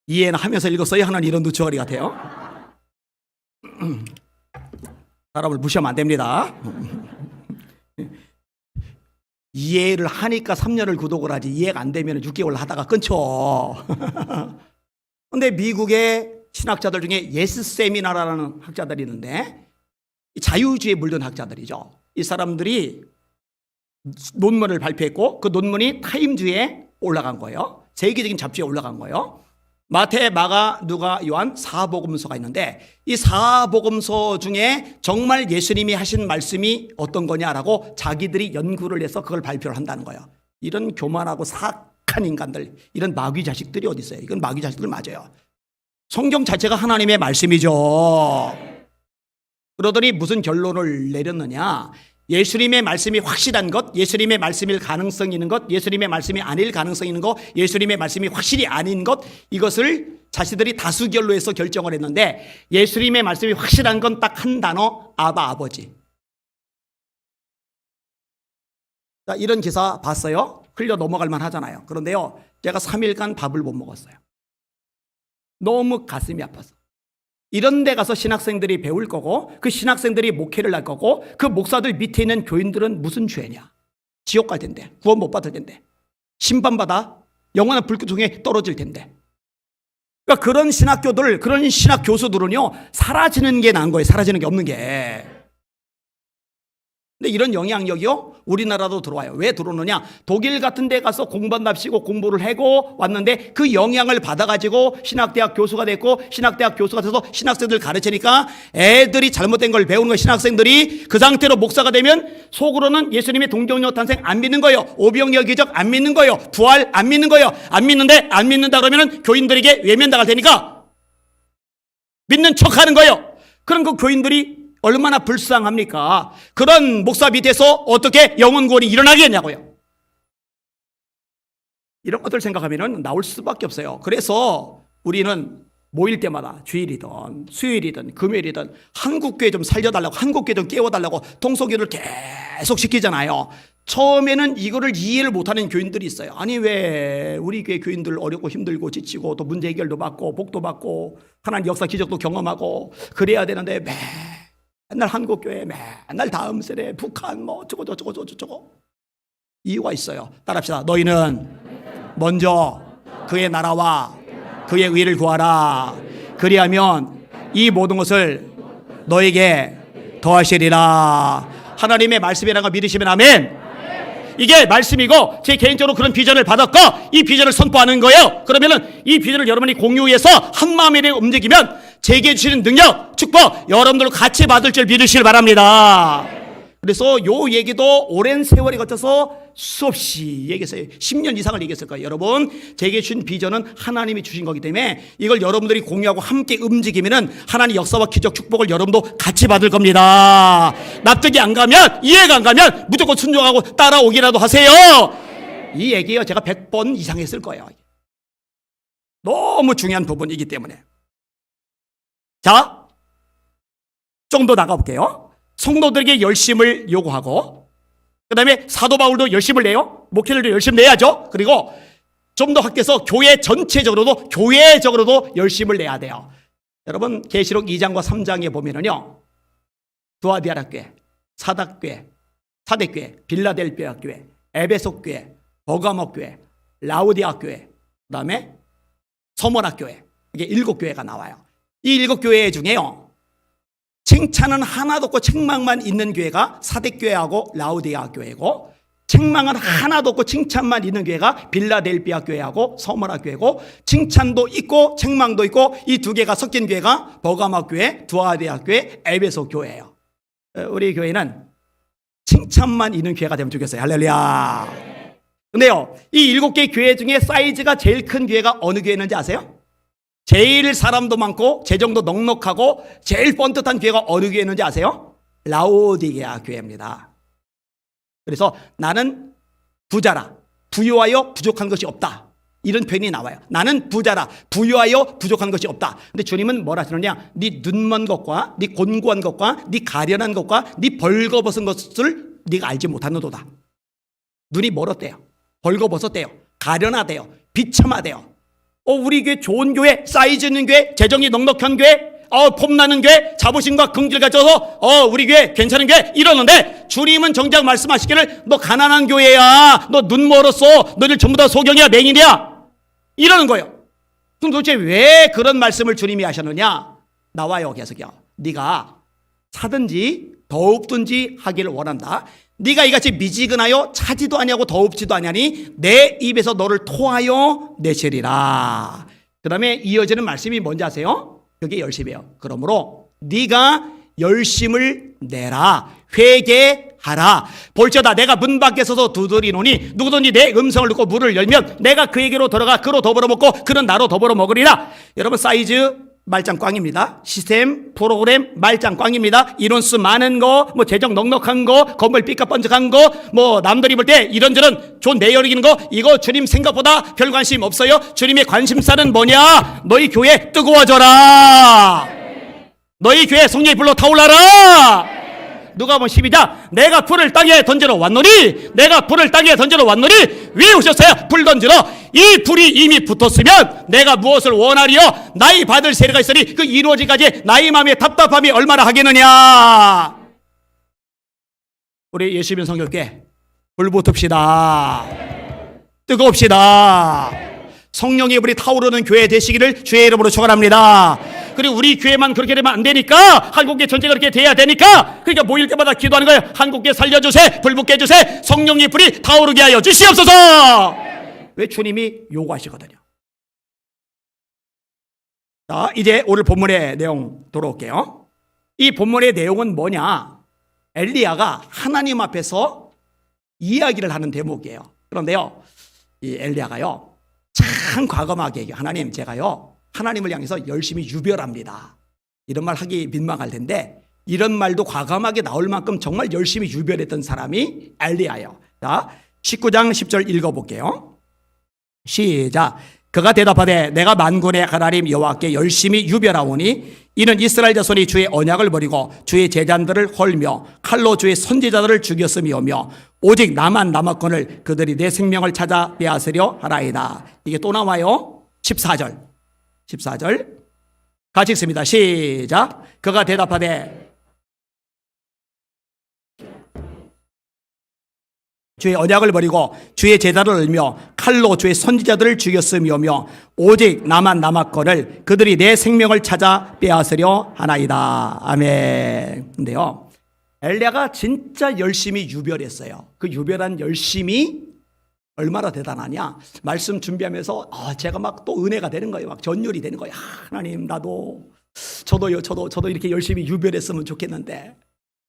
이해는 하면서 읽었어요 하는 이런 누추거리 같아요. 사람을 무시하면 안 됩니다. 이해를 하니까 3년을 구독을 하지, 이해가 안 되면 6개월 하다가 끊죠. 그런데 미국의 신학자들 중에 예스 세미나라는 학자들이 있는데 자유주의에 물든 학자들이죠. 이 사람들이 논문을 발표했고 그 논문이 타임즈에 올라간 거예요. 세계적인 잡지에 올라간 거예요. 마태, 마가, 누가, 요한 4복음서가 있는데 이 4복음서 중에 정말 예수님이 하신 말씀이 어떤 거냐라고 자기들이 연구를 해서 그걸 발표를 한다는 거예요. 이런 교만하고 사악한 인간들, 이런 마귀 자식들이 어디 있어요? 이건 마귀 자식들 맞아요. 성경 자체가 하나님의 말씀이죠. 그러더니 무슨 결론을 내렸느냐? 예수님의 말씀이 확실한 것, 예수님의 말씀일 가능성이 있는 것, 예수님의 말씀이 아닐 가능성이 있는 것, 예수님의 말씀이 확실히 아닌 것, 이것을 자신들이 다수결로 해서 결정을 했는데 예수님의 말씀이 확실한 건 딱 한 단어, 아바, 아버지. 자, 이런 기사 봤어요? 흘려 넘어갈 만 하잖아요. 그런데요, 제가 3일간 밥을 못 먹었어요. 너무 가슴이 아파서. 이런 데 가서 신학생들이 배울 거고 그 신학생들이 목회를 할 거고 그 목사들 밑에 있는 교인들은 무슨 죄냐? 지옥 갈 텐데, 구원 못 받을 텐데, 심판받아 영원한 불꽃 중에 떨어질 텐데. 그러니까 그런 신학교들, 그런 신학 교수들은요 사라지는 게 나은 거예요. 사라지는 게 없는 게. 근데 이런 영향력이요 우리나라도 들어와요. 왜 들어오느냐? 독일 같은 데 가서 공부한답시고 공부를 하고 왔는데 그 영향을 받아가지고 신학대학 교수가 됐고, 신학대학 교수가 돼서 신학생들 가르치니까 애들이 잘못된 걸 배우는 거예요. 신학생들이 그 상태로 목사가 되면 속으로는 예수님의 동정녀 탄생 안 믿는 거예요. 오병이어 기적 안 믿는 거예요. 부활 안 믿는 거예요. 안 믿는데 안 믿는다 그러면은 교인들에게 외면당할 테니까 믿는 척하는 거예요. 그럼 그 교인들이 얼마나 불쌍합니까? 그런 목사 밑에서 어떻게 영혼 구원이 일어나겠냐고요. 이런 것들 생각하면 나올 수밖에 없어요. 그래서 우리는 모일 때마다 주일이든 수요일이든 금요일이든 한국교회 좀 살려달라고, 한국교회 좀 깨워달라고 동서교를 계속 시키잖아요. 처음에는 이거를 이해를 못하는 교인들이 있어요. 아니 왜 우리 교회 교인들 어렵고 힘들고 지치고 또 문제 해결도 받고 복도 받고 하나님 역사 기적도 경험하고 그래야 되는데 맨날 한국교회 맨날 다음 세대 북한 뭐 어쩌고 이유가 있어요. 따라합시다. 너희는 먼저 그의 나라와 그의 의를 구하라. 그리하면 이 모든 것을 너에게 더하시리라. 하나님의 말씀이라는 거 믿으시면 아멘. 이게 말씀이고 제 개인적으로 그런 비전을 받았고 이 비전을 선포하는 거예요. 그러면은 이 비전을 여러분이 공유해서 한 마음에 움직이면 제게 주시는 능력, 축복 여러분들과 같이 받을 줄 믿으시길 바랍니다. 그래서 요 얘기도 오랜 세월이 거쳐서 수없이 얘기했어요. 10년 이상을 얘기했을 거예요. 여러분, 제게 주신 비전은 하나님이 주신 거기 때문에 이걸 여러분들이 공유하고 함께 움직이면은 하나님 역사와 기적 축복을 여러분도 같이 받을 겁니다. 납득이 안 가면, 이해가 안 가면 무조건 순종하고 따라오기라도 하세요. 이 얘기요 제가 100번 이상 했을 거예요. 너무 중요한 부분이기 때문에. 자, 좀 더 나가볼게요. 성도들에게 열심을 요구하고, 그 다음에 사도 바울도 열심을 내요. 목회를 열심히 내야죠. 그리고 좀 더 확대해서 교회 전체적으로도 교회적으로도 열심을 내야 돼요. 여러분 계시록 2장과 3장에 보면은요, 두아디아라 교회, 사닥교회, 사대교회, 빌라델비아 교회, 에베소 교회, 버가모 교회, 라우디아 교회, 그 다음에 서머나 교회, 이게 7교회가 나와요. 이 7교회 중에요, 칭찬은 하나도 없고 책망만 있는 교회가 사대교회하고 라우디아 교회고, 책망은 하나도 없고 칭찬만 있는 교회가 빌라델비아 교회하고 서머나 교회고, 칭찬도 있고 책망도 있고 이 두 개가 섞인 교회가 버가모 교회, 두아디아 교회, 에베소 교회예요. 우리 교회는 칭찬만 있는 교회가 되면 좋겠어요. 할렐루야. 근데요, 이 7개 교회 중에 사이즈가 제일 큰 교회가 어느 교회인지 아세요? 제일 사람도 많고 재정도 넉넉하고 제일 뻔듯한 교회가 어느 교회인지 아세요? 라오디게아 교회입니다. 그래서 나는 부자라, 부유하여 부족한 것이 없다, 이런 표현이 나와요. 나는 부자라, 부유하여 부족한 것이 없다. 근데 주님은 뭐라 하시느냐? 네 눈먼 것과 네 곤고한 것과 네 가련한 것과 네 벌거벗은 것을 네가 알지 못하는도다. 눈이 멀었대요, 벌거벗었대요, 가련하대요, 비참하대요. 우리 교회 좋은 교회, 사이즈 있는 교회, 재정이 넉넉한 교회, 폼나는 교회, 자부심과 긍지를 가져서 우리 교회 괜찮은 교회 이러는데, 주님은 정작 말씀하시기를 너 가난한 교회야, 너 눈 멀었어, 너희들 전부 다 소경이야, 맹인이야, 이러는 거예요. 그럼 도대체 왜 그런 말씀을 주님이 하셨느냐? 나와요 계속요. 네가 차든지 더웁든지 하기를 원한다. 네가 이같이 미지근하여 차지도 아니하고 더웁지도 아니하니 내 입에서 너를 토하여 내시리라. 그 다음에 이어지는 말씀이 뭔지 아세요? 여기 열심이에요. 그러므로 네가 열심을 내라, 회개하라. 볼지어다 내가 문 밖에 서서 두드리노니 누구든지 내 음성을 듣고 문을 열면 내가 그에게로 들어가 그로 더불어 먹고 그는 나로 더불어 먹으리라. 여러분, 사이즈 말짱 꽝입니다. 시스템 프로그램 말짱 꽝입니다. 인원수 많은 거, 뭐 재정 넉넉한 거, 건물 삐까뻔쩍한 거, 뭐 남들이 볼 때 이런저런 좋은 내열 이기는 거, 이거 주님 생각보다 별 관심 없어요. 주님의 관심사는 뭐냐? 너희 교회 뜨거워져라. 너희 교회 성령이 불러 타올라라. 누가복음 12장 내가 불을 땅에 던지러 왔노니, 내가 불을 땅에 던지러 왔노니 왜 오셨어요? 불 던지러. 이 불이 이미 붙었으면 내가 무엇을 원하리요? 나이 받을 세례가 있으니 그 이루어지기까지 나의 마음의 답답함이 얼마나 하겠느냐. 우리 예수님 성결교회 불 붙읍시다. 뜨거웁시다. 성령의 불이 타오르는 교회 되시기를 주의 이름으로 축원합니다. 그리고 우리 교회만 그렇게 되면 안 되니까, 한국교회 전체가 그렇게 돼야 되니까, 그러니까 모일 때마다 기도하는 거예요. 한국교회 살려주세, 불붙게 해주세, 성령의 불이 타오르게 하여 주시옵소서. 왜 주님이 요구하시거든요. 자, 이제 오늘 본문의 내용 돌아올게요. 이 본문의 내용은 뭐냐? 엘리야가 하나님 앞에서 이야기를 하는 대목이에요. 그런데요, 이 엘리야가요, 참 과감하게 얘기해요. 하나님, 제가요, 하나님을 향해서 열심히 유별합니다. 이런 말 하기 민망할 텐데, 이런 말도 과감하게 나올 만큼 정말 열심히 유별했던 사람이 엘리야예요. 자, 19장 10절 읽어볼게요. 시작. 그가 대답하되 내가 만군의 하나님 여호와께 열심히 유별하오니 이는 이스라엘 자손이 주의 언약을 버리고 주의 제자들을 헐며 칼로 주의 선지자들을 죽였음이오며 오직 나만 남았거늘 그들이 내 생명을 찾아 빼앗으려 하나이다. 이게 또 나와요. 14절 같이 읽습니다. 시작. 그가 대답하되 주의 언약을 버리고 주의 제자를 öl며 칼로 주의 선지자들을 죽였음이오며 오직 나만 남았거늘 그들이 내 생명을 찾아 빼앗으려 하나이다. 아멘. 근데요, 엘리야가 진짜 열심히 유별했어요. 그 유별한 열심이 얼마나 대단하냐? 말씀 준비하면서 제가 막 또 은혜가 되는 거예요. 막 전율이 되는 거예요. 하나님, 저도 이렇게 열심히 유별했으면 좋겠는데.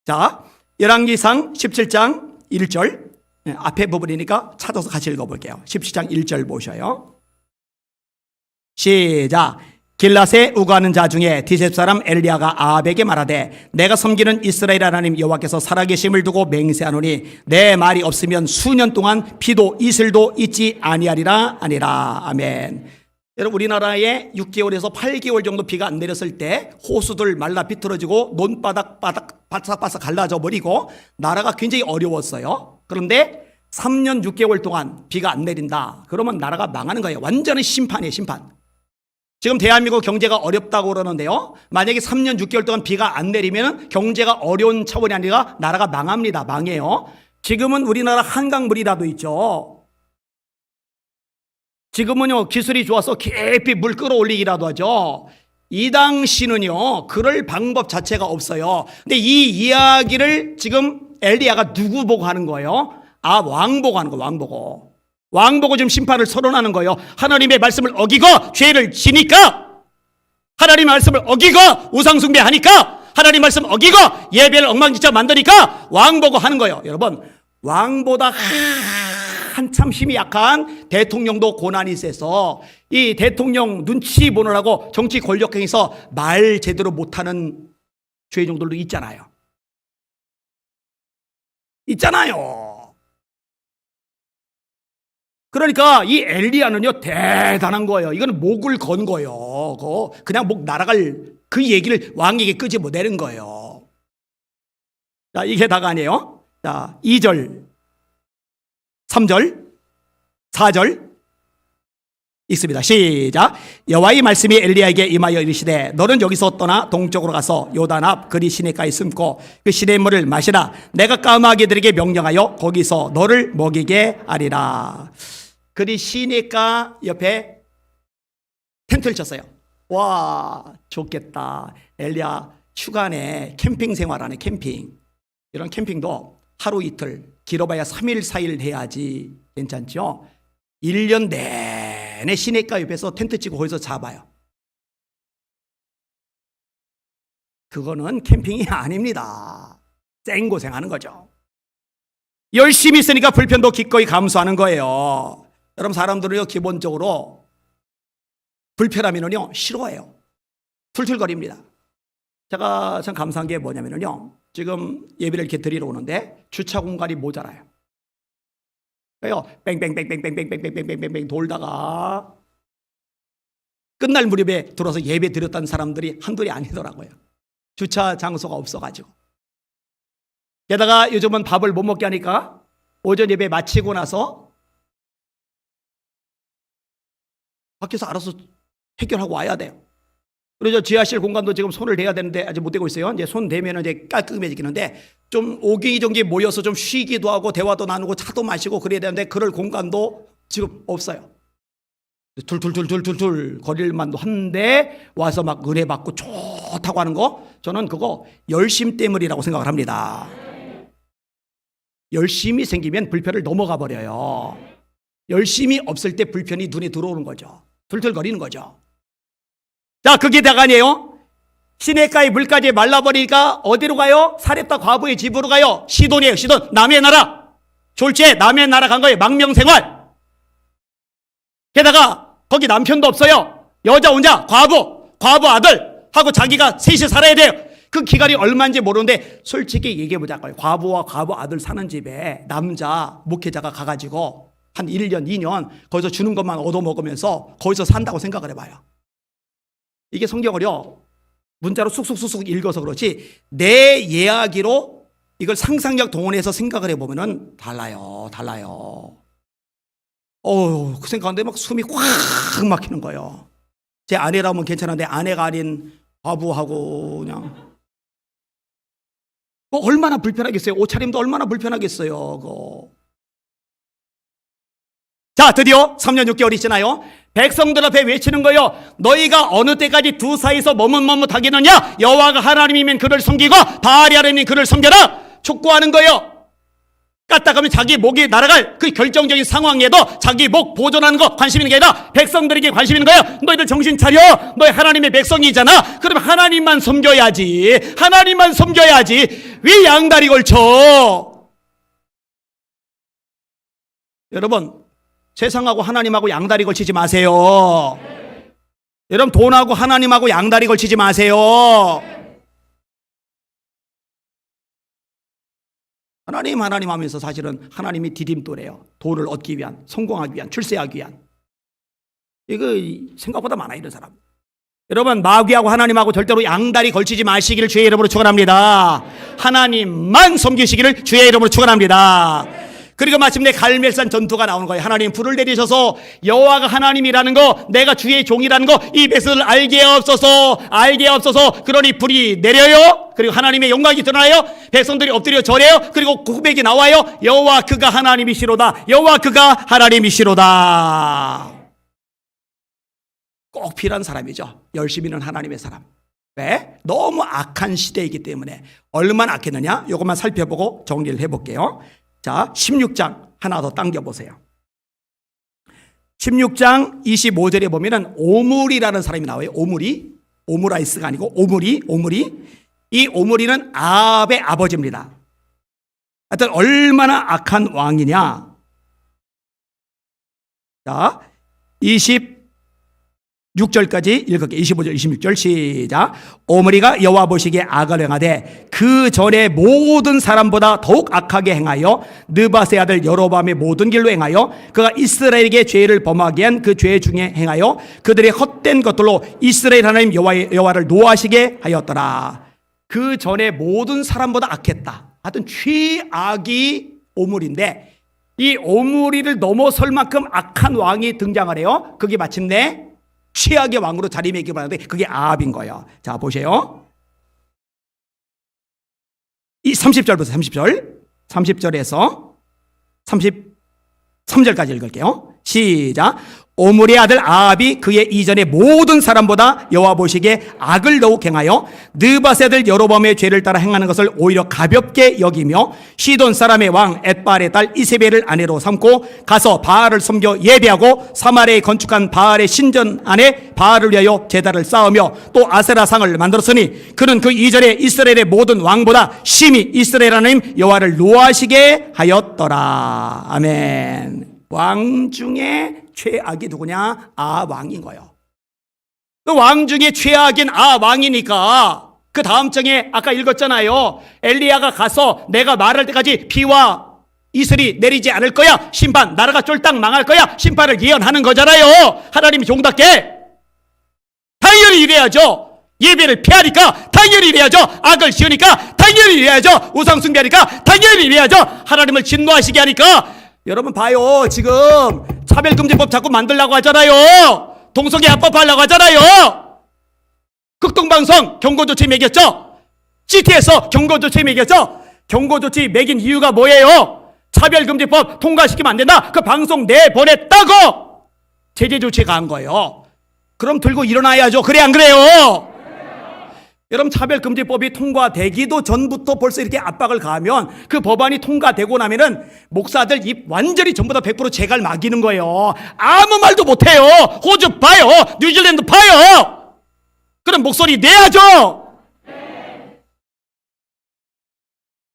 자, 열왕기상 17장 1절. 앞에 부분이니까 찾아서 같이 읽어볼게요. 17장 1절 보셔요. 시작. 길랏에 우거하는 자 중에 디셉 사람 엘리야가 아합에게 말하되 내가 섬기는 이스라엘 하나님 여호와께서 살아계심을 두고 맹세하노니 내 말이 없으면 수년 동안 비도 이슬도 있지 아니하리라 아니라. 아멘. 여러분, 우리나라에 6개월에서 8개월 정도 비가 안 내렸을 때 호수들 말라 비틀어지고 논바닥 바싹바싹 갈라져 버리고 나라가 굉장히 어려웠어요. 그런데 3년 6개월 동안 비가 안 내린다. 그러면 나라가 망하는 거예요. 완전히 심판이에요, 심판. 지금 대한민국 경제가 어렵다고 그러는데요, 만약에 3년 6개월 동안 비가 안 내리면 경제가 어려운 차원이 아니라 나라가 망합니다. 망해요. 지금은 우리나라 한강물이라도 있죠. 지금은요, 기술이 좋아서 깊이 물 끌어올리기라도 하죠. 이 당시는요, 그럴 방법 자체가 없어요. 근데 이 이야기를 지금 엘리야가 누구 보고 하는 거예요? 왕 보고 하는 거예요. 왕 보고 지금 심판을 선언하는 거예요. 하나님의 말씀을 어기고 죄를 지니까, 하나님의 말씀을 어기고 우상숭배하니까, 하나님 말씀 어기고 예배를 엉망진창 만드니까 왕 보고 하는 거예요. 여러분, 왕보다 한참 힘이 약한 대통령도 고난이 세서 이 대통령 눈치 보느라고 정치 권력행에서 말 제대로 못하는 죄종들도 있잖아요. 그러니까 이 엘리야는요, 대단한 거예요. 이거는 목을 건 거예요. 그냥 목 날아갈 그 얘기를 왕에게 끄지 못하는 거예요. 자, 이게 다가 아니에요. 자, 2절, 3절, 4절 읽습니다. 시작. 여호와의 말씀이 엘리야에게 임하여 이르시되 너는 여기서 떠나 동쪽으로 가서 요단 앞 그리 시내가에 숨고 그 시냇물을 마시라. 내가 까마귀들에게 명령하여 거기서 너를 먹이게 하리라. 그리 시내가 옆에 텐트를 쳤어요. 와, 좋겠다. 엘리야 휴가네. 캠핑 생활하네. 캠핑. 이런 캠핑도 하루 이틀, 길어봐야 3일 4일 해야지 괜찮죠. 1년 내내 시내가 옆에서 텐트 치고 거기서 잡아요. 그거는 캠핑이 아닙니다. 생고생하는 거죠. 열심히 있으니까 불편도 기꺼이 감수하는 거예요. 여러분, 사람들은요, 기본적으로 불편하면요 싫어해요. 툴툴거립니다. 제가 참 감사한 게 뭐냐면요, 지금 예배를 이렇게 드리러 오는데 주차 공간이 모자라요. 그래요, 뺑뺑뺑뺑뺑뺑뺑뺑뺑뺑뺑 돌다가 끝날 무렵에 들어서 예배 드렸다는 사람들이 한둘이 아니더라고요. 주차 장소가 없어가지고. 게다가 요즘은 밥을 못 먹게 하니까 오전 예배 마치고 나서 밖에서 알아서 해결하고 와야 돼요. 그래서 지하실 공간도 지금 손을 대야 되는데 아직 못 대고 있어요. 이제 손 대면 이제 깔끔해지겠는데 좀 오기정기 모여서 좀 쉬기도 하고 대화도 나누고 차도 마시고 그래야 되는데 그럴 공간도 지금 없어요. 툴툴툴툴툴툴 거릴만 한데 와서 막 은혜 받고 좋다고 하는 거, 저는 그거 열심 때문이라고 생각을 합니다. 열심이 생기면 불편을 넘어가 버려요. 열심이 없을 때 불편이 눈에 들어오는 거죠. 툴툴거리는 거죠. 자, 그게 다가 아니에요. 시냇가의 물까지 말라버리니까 어디로 가요? 사렙다 과부의 집으로 가요. 시돈이에요. 시돈. 남의 나라. 졸지에 남의 나라 간 거예요. 망명생활. 게다가 거기 남편도 없어요. 여자 혼자 과부 아들 하고 자기가 셋이 살아야 돼요. 그 기간이 얼마인지 모르는데 솔직히 얘기해보자고요. 과부와 과부 아들 사는 집에 남자 목회자가 가가지고 한 1년 2년 거기서 주는 것만 얻어먹으면서 거기서 산다고 생각을 해봐요. 이게 성경을요 문자로 쑥쑥 읽어서 그렇지 내 이야기로 이걸 상상력 동원해서 생각을 해보면은 달라요. 그 생각하는데 막 숨이 꽉 막히는 거예요. 제 아내라면 괜찮은데 아내가 아닌 과부하고 그냥 얼마나 불편하겠어요. 옷차림도 얼마나 불편하겠어요. 그거. 자, 드디어 3년 6개월이 지나요. 백성들 앞에 외치는 거예요. 너희가 어느 때까지 두 사이에서 머뭇머뭇하겠느냐? 여호와가 하나님이면 그를 섬기고 바알이 하나님이면 그를 섬겨라. 촉구하는 거예요. 까딱하면 자기 목이 날아갈 그 결정적인 상황에도 자기 목 보존하는 거 관심 있는 게 아니라 백성들에게 관심 있는 거예요. 너희들 정신 차려. 너희 하나님의 백성이잖아. 그러면 하나님만 섬겨야지. 왜 양다리 걸쳐? 여러분, 세상하고 하나님하고 양다리 걸치지 마세요. 여러분, 돈하고 하나님하고 양다리 걸치지 마세요. 하나님 하면서 사실은 하나님이 디딤돌이에요. 돈을 얻기 위한, 성공하기 위한, 출세하기 위한. 이거 생각보다 많아 이런 사람. 여러분, 마귀하고 하나님하고 절대로 양다리 걸치지 마시기를 주의 이름으로 축원합니다. 하나님만 섬기시기를 주의 이름으로 축원합니다. 그리고 마침내 갈멜산 전투가 나오는 거예요. 하나님 불을 내리셔서 여호와가 하나님이라는 거, 내가 주의 종이라는 거, 이 백성을 알게 없어서. 그러니 불이 내려요. 그리고 하나님의 영광이 드러나요. 백성들이 엎드려 절해요. 그리고 고백이 나와요. 여호와 그가 하나님이시로다. 꼭 필요한 사람이죠. 열심히는 하나님의 사람. 왜? 너무 악한 시대이기 때문에. 얼마나 악했느냐? 이것만 살펴보고 정리를 해볼게요. 자, 16장 하나 더 당겨보세요. 16장 25절에 보면은 오므리라는 사람이 나와요. 오므라이스가 아니고 오므리. 이 오므리는 아합의 아버지입니다. 하여튼 얼마나 악한 왕이냐. 자, 26절까지 읽을게요. 25절, 26절 시작. 오므리가 여호와 보시기에 악을 행하되 그 전에 모든 사람보다 더욱 악하게 행하여 느밧의 아들 여로보암의 모든 길로 행하여 그가 이스라엘에게 죄를 범하게 한 그 죄 중에 행하여 그들의 헛된 것들로 이스라엘 하나님 여호와를 노하시게 하였더라. 그 전에 모든 사람보다 악했다. 하여튼 최악이 오므리인데 이 오므리를 넘어설 만큼 악한 왕이 등장을 해요. 그게 마침내 최악의 왕으로 자리매김을 하는데 그게 아합인 거예요. 자, 보세요. 이 30절부터 30절에서 33절까지 읽을게요. 시작. 오므리의 아들 아합이 그의 이전의 모든 사람보다 여호와 보시기에 악을 더욱 행하여 느밧의 아들 여로보암의 죄를 따라 행하는 것을 오히려 가볍게 여기며 시돈 사람의 왕 엣바알의 딸 이세벨을 아내로 삼고 가서 바알을 섬겨 예배하고 사마리아에 건축한 바알의 신전 안에 바알을 위하여 제단을 쌓으며 또 아세라 상을 만들었으니 그는 그 이전에 이스라엘의 모든 왕보다 심히 이스라엘 하나님 여호와를 노하시게 하였더라. 아멘. 왕 중에 최악이 누구냐? 아합 왕인 거예요. 그 왕 중에 최악인 아합 왕이니까 그 다음 장에 아까 읽었잖아요. 엘리야가 가서 내가 말할 때까지 비와 이슬이 내리지 않을 거야. 심판, 나라가 쫄딱 망할 거야. 심판을 예언하는 거잖아요. 하나님이 종답게. 당연히 이래야죠. 예배를 피하니까 당연히 이래야죠. 악을 지으니까 당연히 이래야죠. 우상 숭배하니까 당연히 이래야죠. 하나님을 진노하시게 하니까. 여러분 봐요. 지금 차별금지법 자꾸 만들려고 하잖아요. 동성애 합법하려고 하잖아요. 극동방송 경고조치 매겼죠. CT에서 경고조치 매겼죠. 경고조치 매긴 이유가 뭐예요? 차별금지법 통과시키면 안 된다. 그 방송 내보냈다고. 제재 조치에 가한 거예요. 그럼 들고 일어나야죠. 그래 안 그래요? 여러분, 차별금지법이 통과되기도 전부터 벌써 이렇게 압박을 가하면 그 법안이 통과되고 나면은 목사들 입 완전히 전부 다 100% 재갈 막이는 거예요. 아무 말도 못해요. 호주 봐요. 뉴질랜드 봐요. 그럼 목소리 내야죠.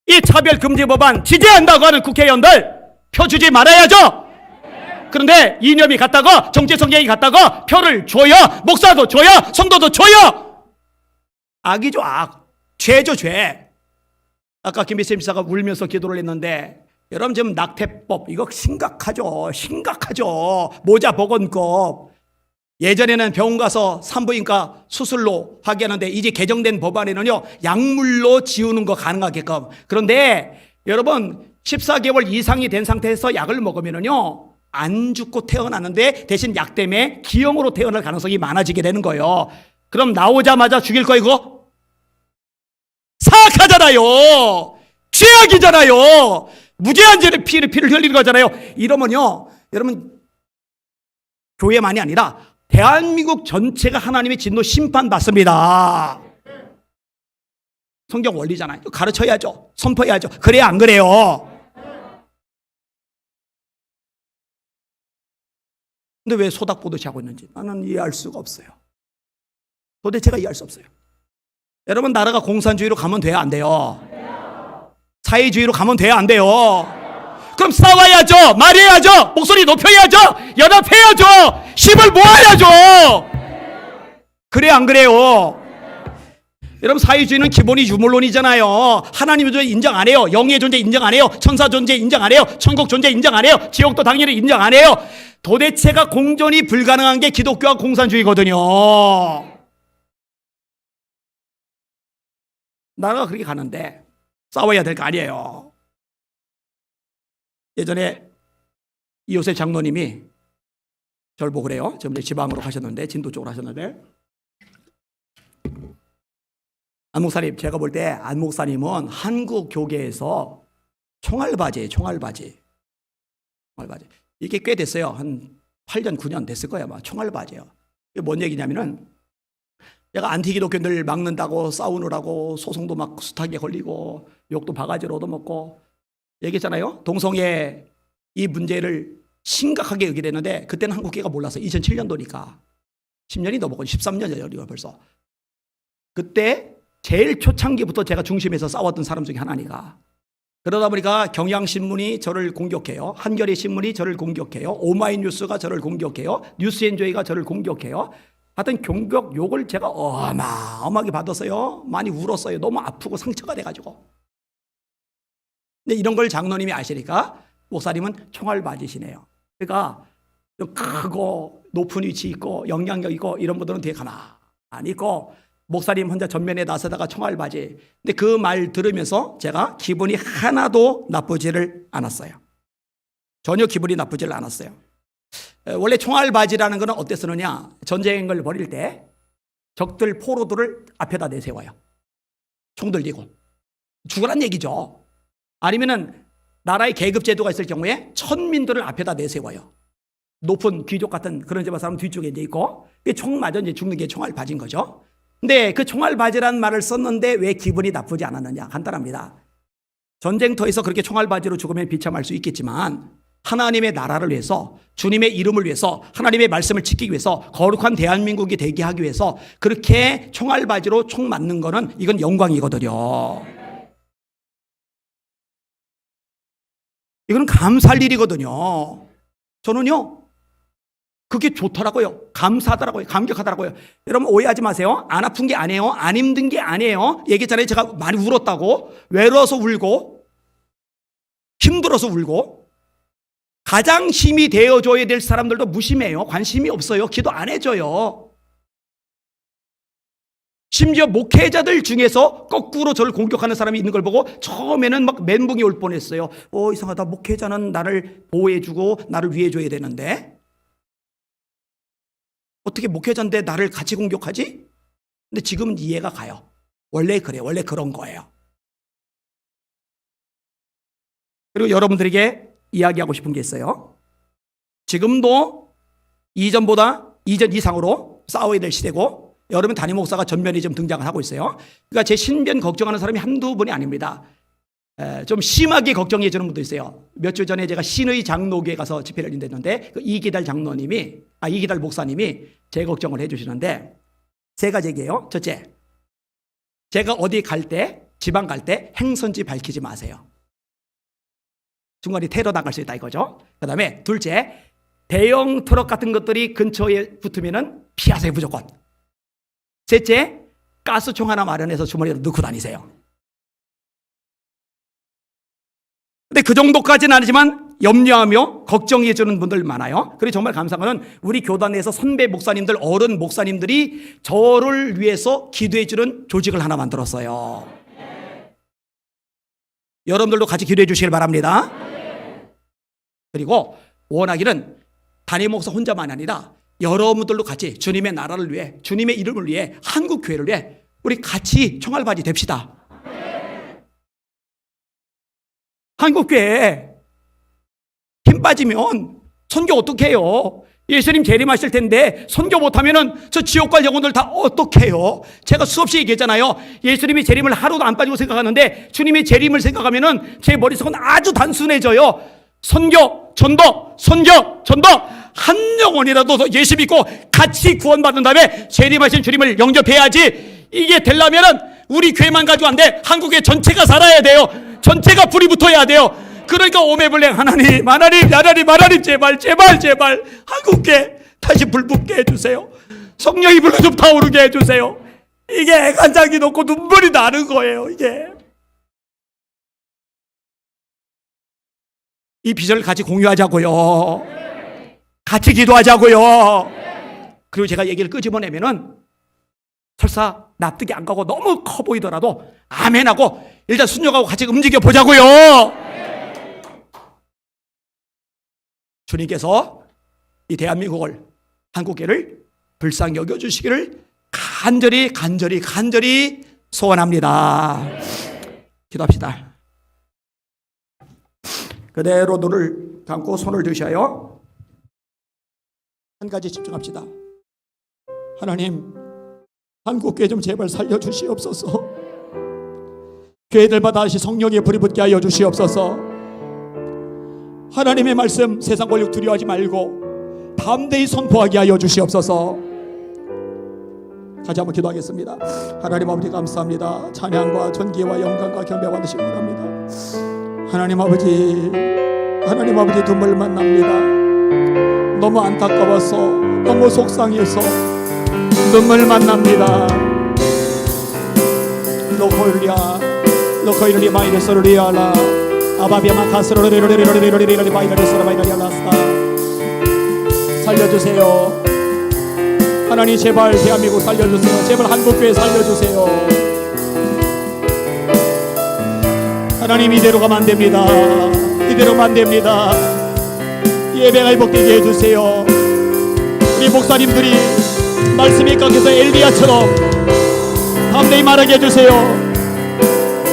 이 차별금지법안 지지한다고 하는 국회의원들 표 주지 말아야죠. 그런데 이념이 같다고, 정치 성향이 같다고 표를 줘요. 목사도 줘요. 성도도 줘요. 악이죠, 악. 죄죠, 죄. 아까 김희세 집사가 울면서 기도를 했는데, 여러분 지금 낙태법 이거 심각하죠. 심각하죠. 모자 복원법. 예전에는 병원 가서 산부인과 수술로 하게 하는데 이제 개정된 법안에는요, 약물로 지우는 거 가능하게끔. 그런데 여러분 14개월 이상이 된 상태에서 약을 먹으면은요, 안 죽고 태어나는데 대신 약 때문에 기형으로 태어날 가능성이 많아지게 되는 거예요. 그럼 나오자마자 죽일 거 이거? 사악하잖아요. 죄악이잖아요. 무죄한 죄를 피를 흘리는 거잖아요. 이러면요, 여러분 교회만이 아니라 대한민국 전체가 하나님의 진노 심판받습니다. 성경 원리잖아요. 가르쳐야죠. 선포해야죠. 그래야 안 그래요? 근데 왜 소닥보듯이 하고 있는지 나는 이해할 수가 없어요. 도대체 제가 이해할 수 없어요. 여러분, 나라가 공산주의로 가면 돼요, 안 돼요? 사회주의로 가면 돼요, 안 돼요? 그럼 싸워야죠. 말해야죠. 목소리 높여야죠. 연합해야죠. 힘을 모아야죠. 그래 안 그래요? 여러분, 사회주의는 기본이 유물론이잖아요. 하나님의 존재 인정 안 해요. 영의 존재 인정 안 해요. 천사 존재 인정 안 해요. 천국 존재 인정 안 해요. 지옥도 당연히 인정 안 해요. 도대체가 공존이 불가능한 게 기독교와 공산주의거든요. 나라가 그렇게 가는데 싸워야 될 거 아니에요. 예전에 이호세 장로님이 저를 보고 그래요. 지금 지방으로 가셨는데, 진도 쪽으로 하셨는데, 안 목사님, 제가 볼 때 안 목사님은 한국 교계에서 총알바지예요. 총알바지. 이게 꽤 됐어요. 한 8년, 9년 됐을 거예요. 아마 총알바지예요. 이게 뭔 얘기냐면은, 내가 안티기독교들 막는다고 싸우느라고 소송도 막 숱하게 걸리고 욕도 바가지로 얻어먹고 얘기했잖아요. 동성애 이 문제를 심각하게 여기게 되는데, 그때는 한국교회가 몰랐어요. 2007년도니까 10년이 넘었고 13년 전이고 벌써. 그때 제일 초창기부터 제가 중심에서 싸웠던 사람 중에 하나니까. 그러다 보니까 경향신문이 저를 공격해요. 한겨레 신문이 저를 공격해요. 오마이뉴스가 저를 공격해요. 뉴스엔조이가 저를 공격해요. 하여튼 공격 욕을 제가 어마어마하게 받았어요. 많이 울었어요. 너무 아프고 상처가 돼가지고. 근데 이런 걸 장로님이 아시니까 목사님은 총알 맞으시네요. 그러니까 좀 크고 높은 위치 있고 영향력 있고 이런 분들은 되게 가만히 있고, 목사님 혼자 전면에 나서다가 총알 바지. 근데 그 말 들으면서 제가 기분이 하나도 나쁘지를 않았어요. 전혀 기분이 나쁘지를 않았어요. 원래 총알 바지라는 거는 어때 쓰느냐? 전쟁을 벌일 때 적들 포로들을 앞에다 내세워요. 총 들리고 죽으란 얘기죠. 아니면은 나라의 계급 제도가 있을 경우에 천민들을 앞에다 내세워요. 높은 귀족 같은 그런 집안 사람 뒤쪽에 이제 있고, 총 맞아 이제 죽는 게 총알 바지인 거죠. 근데 그 총알 바지라는 말을 썼는데 왜 기분이 나쁘지 않았느냐? 간단합니다. 전쟁터에서 그렇게 총알 바지로 죽으면 비참할 수 있겠지만, 하나님의 나라를 위해서, 주님의 이름을 위해서, 하나님의 말씀을 지키기 위해서, 거룩한 대한민국이 되게 하기 위해서 그렇게 총알 바지로 총 맞는 거는 이건 영광이거든요. 이거는 감사할 일이거든요. 저는요, 그게 좋더라고요. 감사하더라고요. 감격하더라고요. 여러분 오해하지 마세요. 안 아픈 게 아니에요. 안 힘든 게 아니에요. 얘기했잖아요. 제가 많이 울었다고. 외로워서 울고 힘들어서 울고. 가장 힘이 되어줘야 될 사람들도 무심해요. 관심이 없어요. 기도 안 해줘요. 심지어 목회자들 중에서 거꾸로 저를 공격하는 사람이 있는 걸 보고 처음에는 막 멘붕이 올 뻔했어요. 이상하다. 목회자는 나를 보호해주고 나를 위해줘야 되는데 어떻게 목회자인데 나를 같이 공격하지? 근데 지금은 이해가 가요. 원래 그래. 원래 그런 거예요. 그리고 여러분들에게 이야기하고 싶은 게 있어요. 지금도 이전 이상으로 싸워야 될 시대고, 여러분 담임 목사가 전면에 좀 등장을 하고 있어요. 그러니까 제 신변 걱정하는 사람이 한두 분이 아닙니다. 좀 심하게 걱정해 주는 분도 있어요. 몇 주 전에 제가 신의 장로교에 가서 집회를 인도했는데 그 이기달 목사님이 제 걱정을 해 주시는데, 세 가지 얘기예요. 첫째, 제가 어디 갈 때, 지방 갈 때 행선지 밝히지 마세요. 중간에 테러 나갈 수 있다 이거죠. 그 다음에 둘째, 대형 트럭 같은 것들이 근처에 붙으면은 피하세요, 무조건. 셋째, 가스총 하나 마련해서 주머니에 넣고 다니세요. 근데 그 정도까지는 아니지만 염려하며 걱정해 주는 분들 많아요. 그리고 정말 감사한 것은 우리 교단에서 선배 목사님들, 어른 목사님들이 저를 위해서 기도해 주는 조직을 하나 만들었어요. 여러분들도 같이 기도해 주시길 바랍니다. 그리고 원하기는 담임 목사 혼자만 아니라 여러분들도 같이 주님의 나라를 위해, 주님의 이름을 위해, 한국 교회를 위해 우리 같이 총알바지 됩시다. 한국 교회에 힘 빠지면 선교 어떻게 해요? 예수님 재림하실 텐데 선교 못하면은 저 지옥 갈 영혼들 다 어떻게 해요? 제가 수없이 얘기했잖아요. 예수님이 재림을 하루도 안 빠지고 생각하는데 주님의 재림을 생각하면은 제 머릿속은 아주 단순해져요. 선교, 전도, 선교, 전도. 한 영혼이라도 더 예수 믿고 같이 구원받은 다음에 재림하신 주님을 영접해야지. 이게 되려면은 우리 교회만 가지고 안 돼. 한국의 전체가 살아야 돼요. 전체가 불이 붙어야 돼요. 그러니까 오매불랭 하나님 제발 한국교회 다시 불 붙게 해주세요. 성령이 불로 좀 타오르게 해주세요. 이게 애간장이 녹고 눈물이 나는 거예요. 이게 이 비전을 같이 공유하자고요. 같이 기도하자고요. 그리고 제가 얘기를 끄집어내면은 설사 납득이 안 가고 너무 커 보이더라도 아멘하고 일단 순종하고 같이 움직여 보자고요. 주님께서 이 대한민국을, 한국교회를 불쌍히 여겨주시기를 간절히 소원합니다. 기도합시다. 그대로 눈을 감고 손을 드셔요. 한 가지 집중합시다. 하나님, 한국교회 좀 제발 살려주시옵소서. 교회들마다 다시 성령의 불이 붙게 하여 주시옵소서. 하나님의 말씀 세상 권력 두려워하지 말고 담대히 선포하게 하여 주시옵소서. 다시 한번 기도하겠습니다. 하나님 아버지 감사합니다. 찬양과 존귀와 영광과 경배 받으시기 바랍니다. 하나님 아버지 눈물만 납니다. 너무 안타까워서, 너무 속상해서 눈물만 납니다. 로코일리아 마이레소리아라 아바비아마 카스로리로리로리로리로리로리 마이레소라 마이레리아라스타. 살려주세요. 하나님 제발 대한민국 살려주세요. 제발 한국교회 살려주세요. 하나님 이대로 가면 안 됩니다. 이대로만 안 됩니다. 예배가 회복되게 해주세요. 우리 목사님들이 말씀이 깎여서 엘리야처럼 담대히 말하게 해주세요.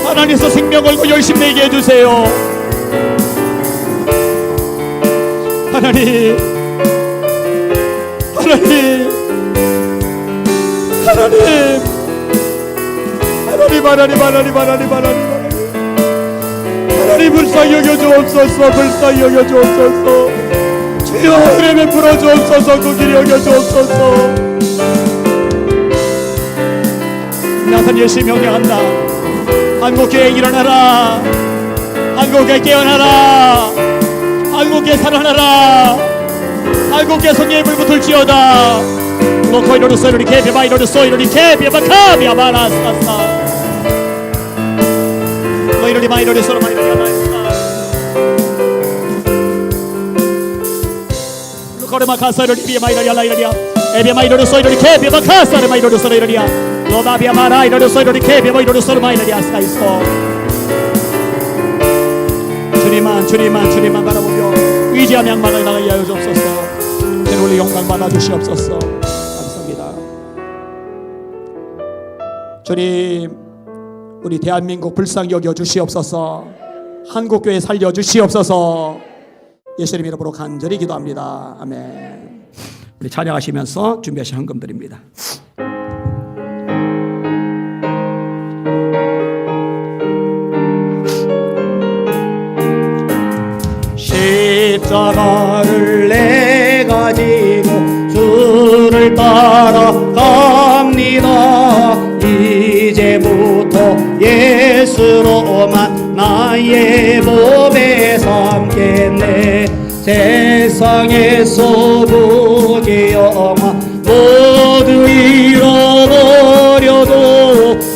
하나님께서 생명 걸고 열심 내게 해주세요. 하나님 불쌍히 여겨주옵소서. 불쌍히 여겨주옵소서. 주여 은혜 베풀어 주옵소서. 그 길이 여겨주옵소서. 나선 열심히 명령한다. 한국교회 일어나라. 한국교회 깨어나라. 한국교회 살아나라. 한국교회 성령의 불 붙을지어다. 로코이로르 소이로리 케비바이로르 소이로리 케비바카비아바라스타사 로이로리 마이로리 소로 마이로리 아나이스타 로코르마 카사로리 비마이로리 알라이로리아 에비마이로르 소이로리 케비바카사르 마이로르 소이로리아 로바비아마라이로르 소이로리 케비바이로르 소로 마이로리 아스타이스토. 주님만 바라보며 의지하며 양만을 나가게 하여 주옵소서. 우리 영광 받아 주시옵소서. 감사합니다. 주님, 우리 대한민국 불쌍히 여겨 주시옵소서. 한국교회 살려 주시옵소서. 예수님 이름으로 간절히 기도합니다. 아멘. 우리 찬양하시면서 준비하신 헌금 드립니다. 십자가를 내가 지고 주를 따라갑니다. 이제부터 예수로만 나의 몸에 삼겠네. 세상에서 부귀영화 모두 잃어버려도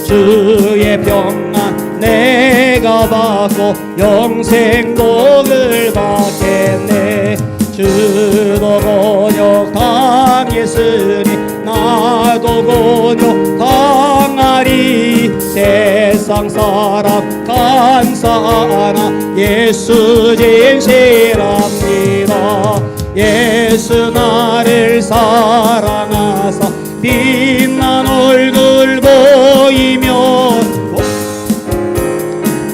주의 평안 내가 받고 영생 복을 받겠네. 주도 곤욕 당했으니 나도 곤욕 당하리. 세상 사람 간사하나 예수 진실합니다. 예수 나를 사랑하사 빛난 얼굴 보이면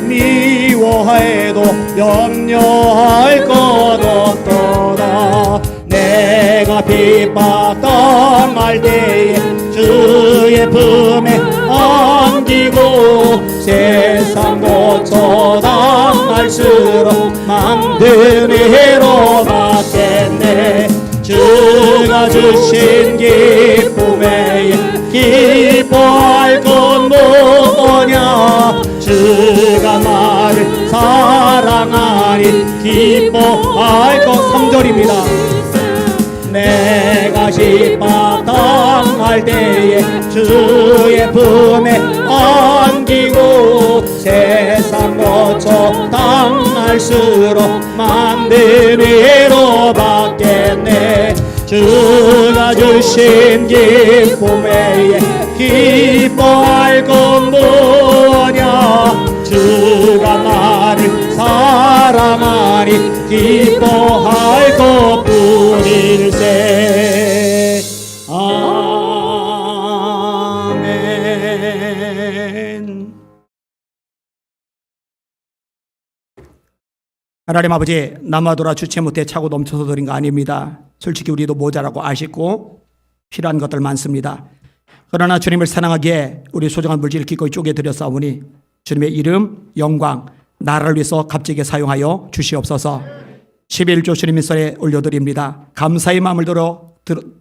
미워해도 염려할 것 없도다. 내가 핍박당할 때에 주의 품에 안기고 세상 고쳐 당할수록 만든 위로 받겠네. 주가 주신 기쁨에 기뻐할 건 뭐냐. 주가 나를 사랑하니 기뻐할 것. 3절입니다. 내가 십박당할 때에 주의 품에 안기고 세상 고쳐 당할수록 만든 위로 받겠네. 주가 주신 기쁨에 기뻐할 건 뭐냐. 주가 나를 사랑하니 기뻐할 것뿐일세. 아멘. 하나님 아버지, 남아돌아 주체 못해 차고 넘쳐서 드린 거 아닙니다. 솔직히 우리도 모자라고 아쉽고 필요한 것들 많습니다. 그러나 주님을 사랑하기에 우리 소중한 물질을 기꺼이 쪼개 드렸사오니 주님의 이름, 영광, 나라를 위해서 값지게 사용하여 주시옵소서. 11조 주님 인설에 올려드립니다. 감사의 마음을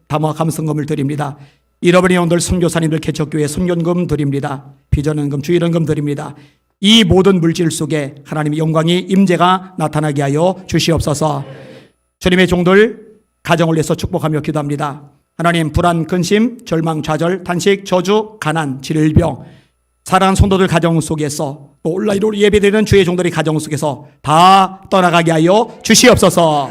담아 감성금을 드립니다. 잃어버린 영들 선교사님들 개척교회 선견금 드립니다. 비전연금, 주일연금 드립니다. 이 모든 물질 속에 하나님의 영광이 임재가 나타나게 하여 주시옵소서. 주님의 종들 가정을 위해서 축복하며 기도합니다. 하나님, 불안, 근심, 절망, 좌절, 탄식, 저주, 가난, 질병, 사랑하는 성도들 가정 속에서 또 온라인으로 예배드리는 주의 종들의 가정 속에서 다 떠나가게 하여 주시옵소서.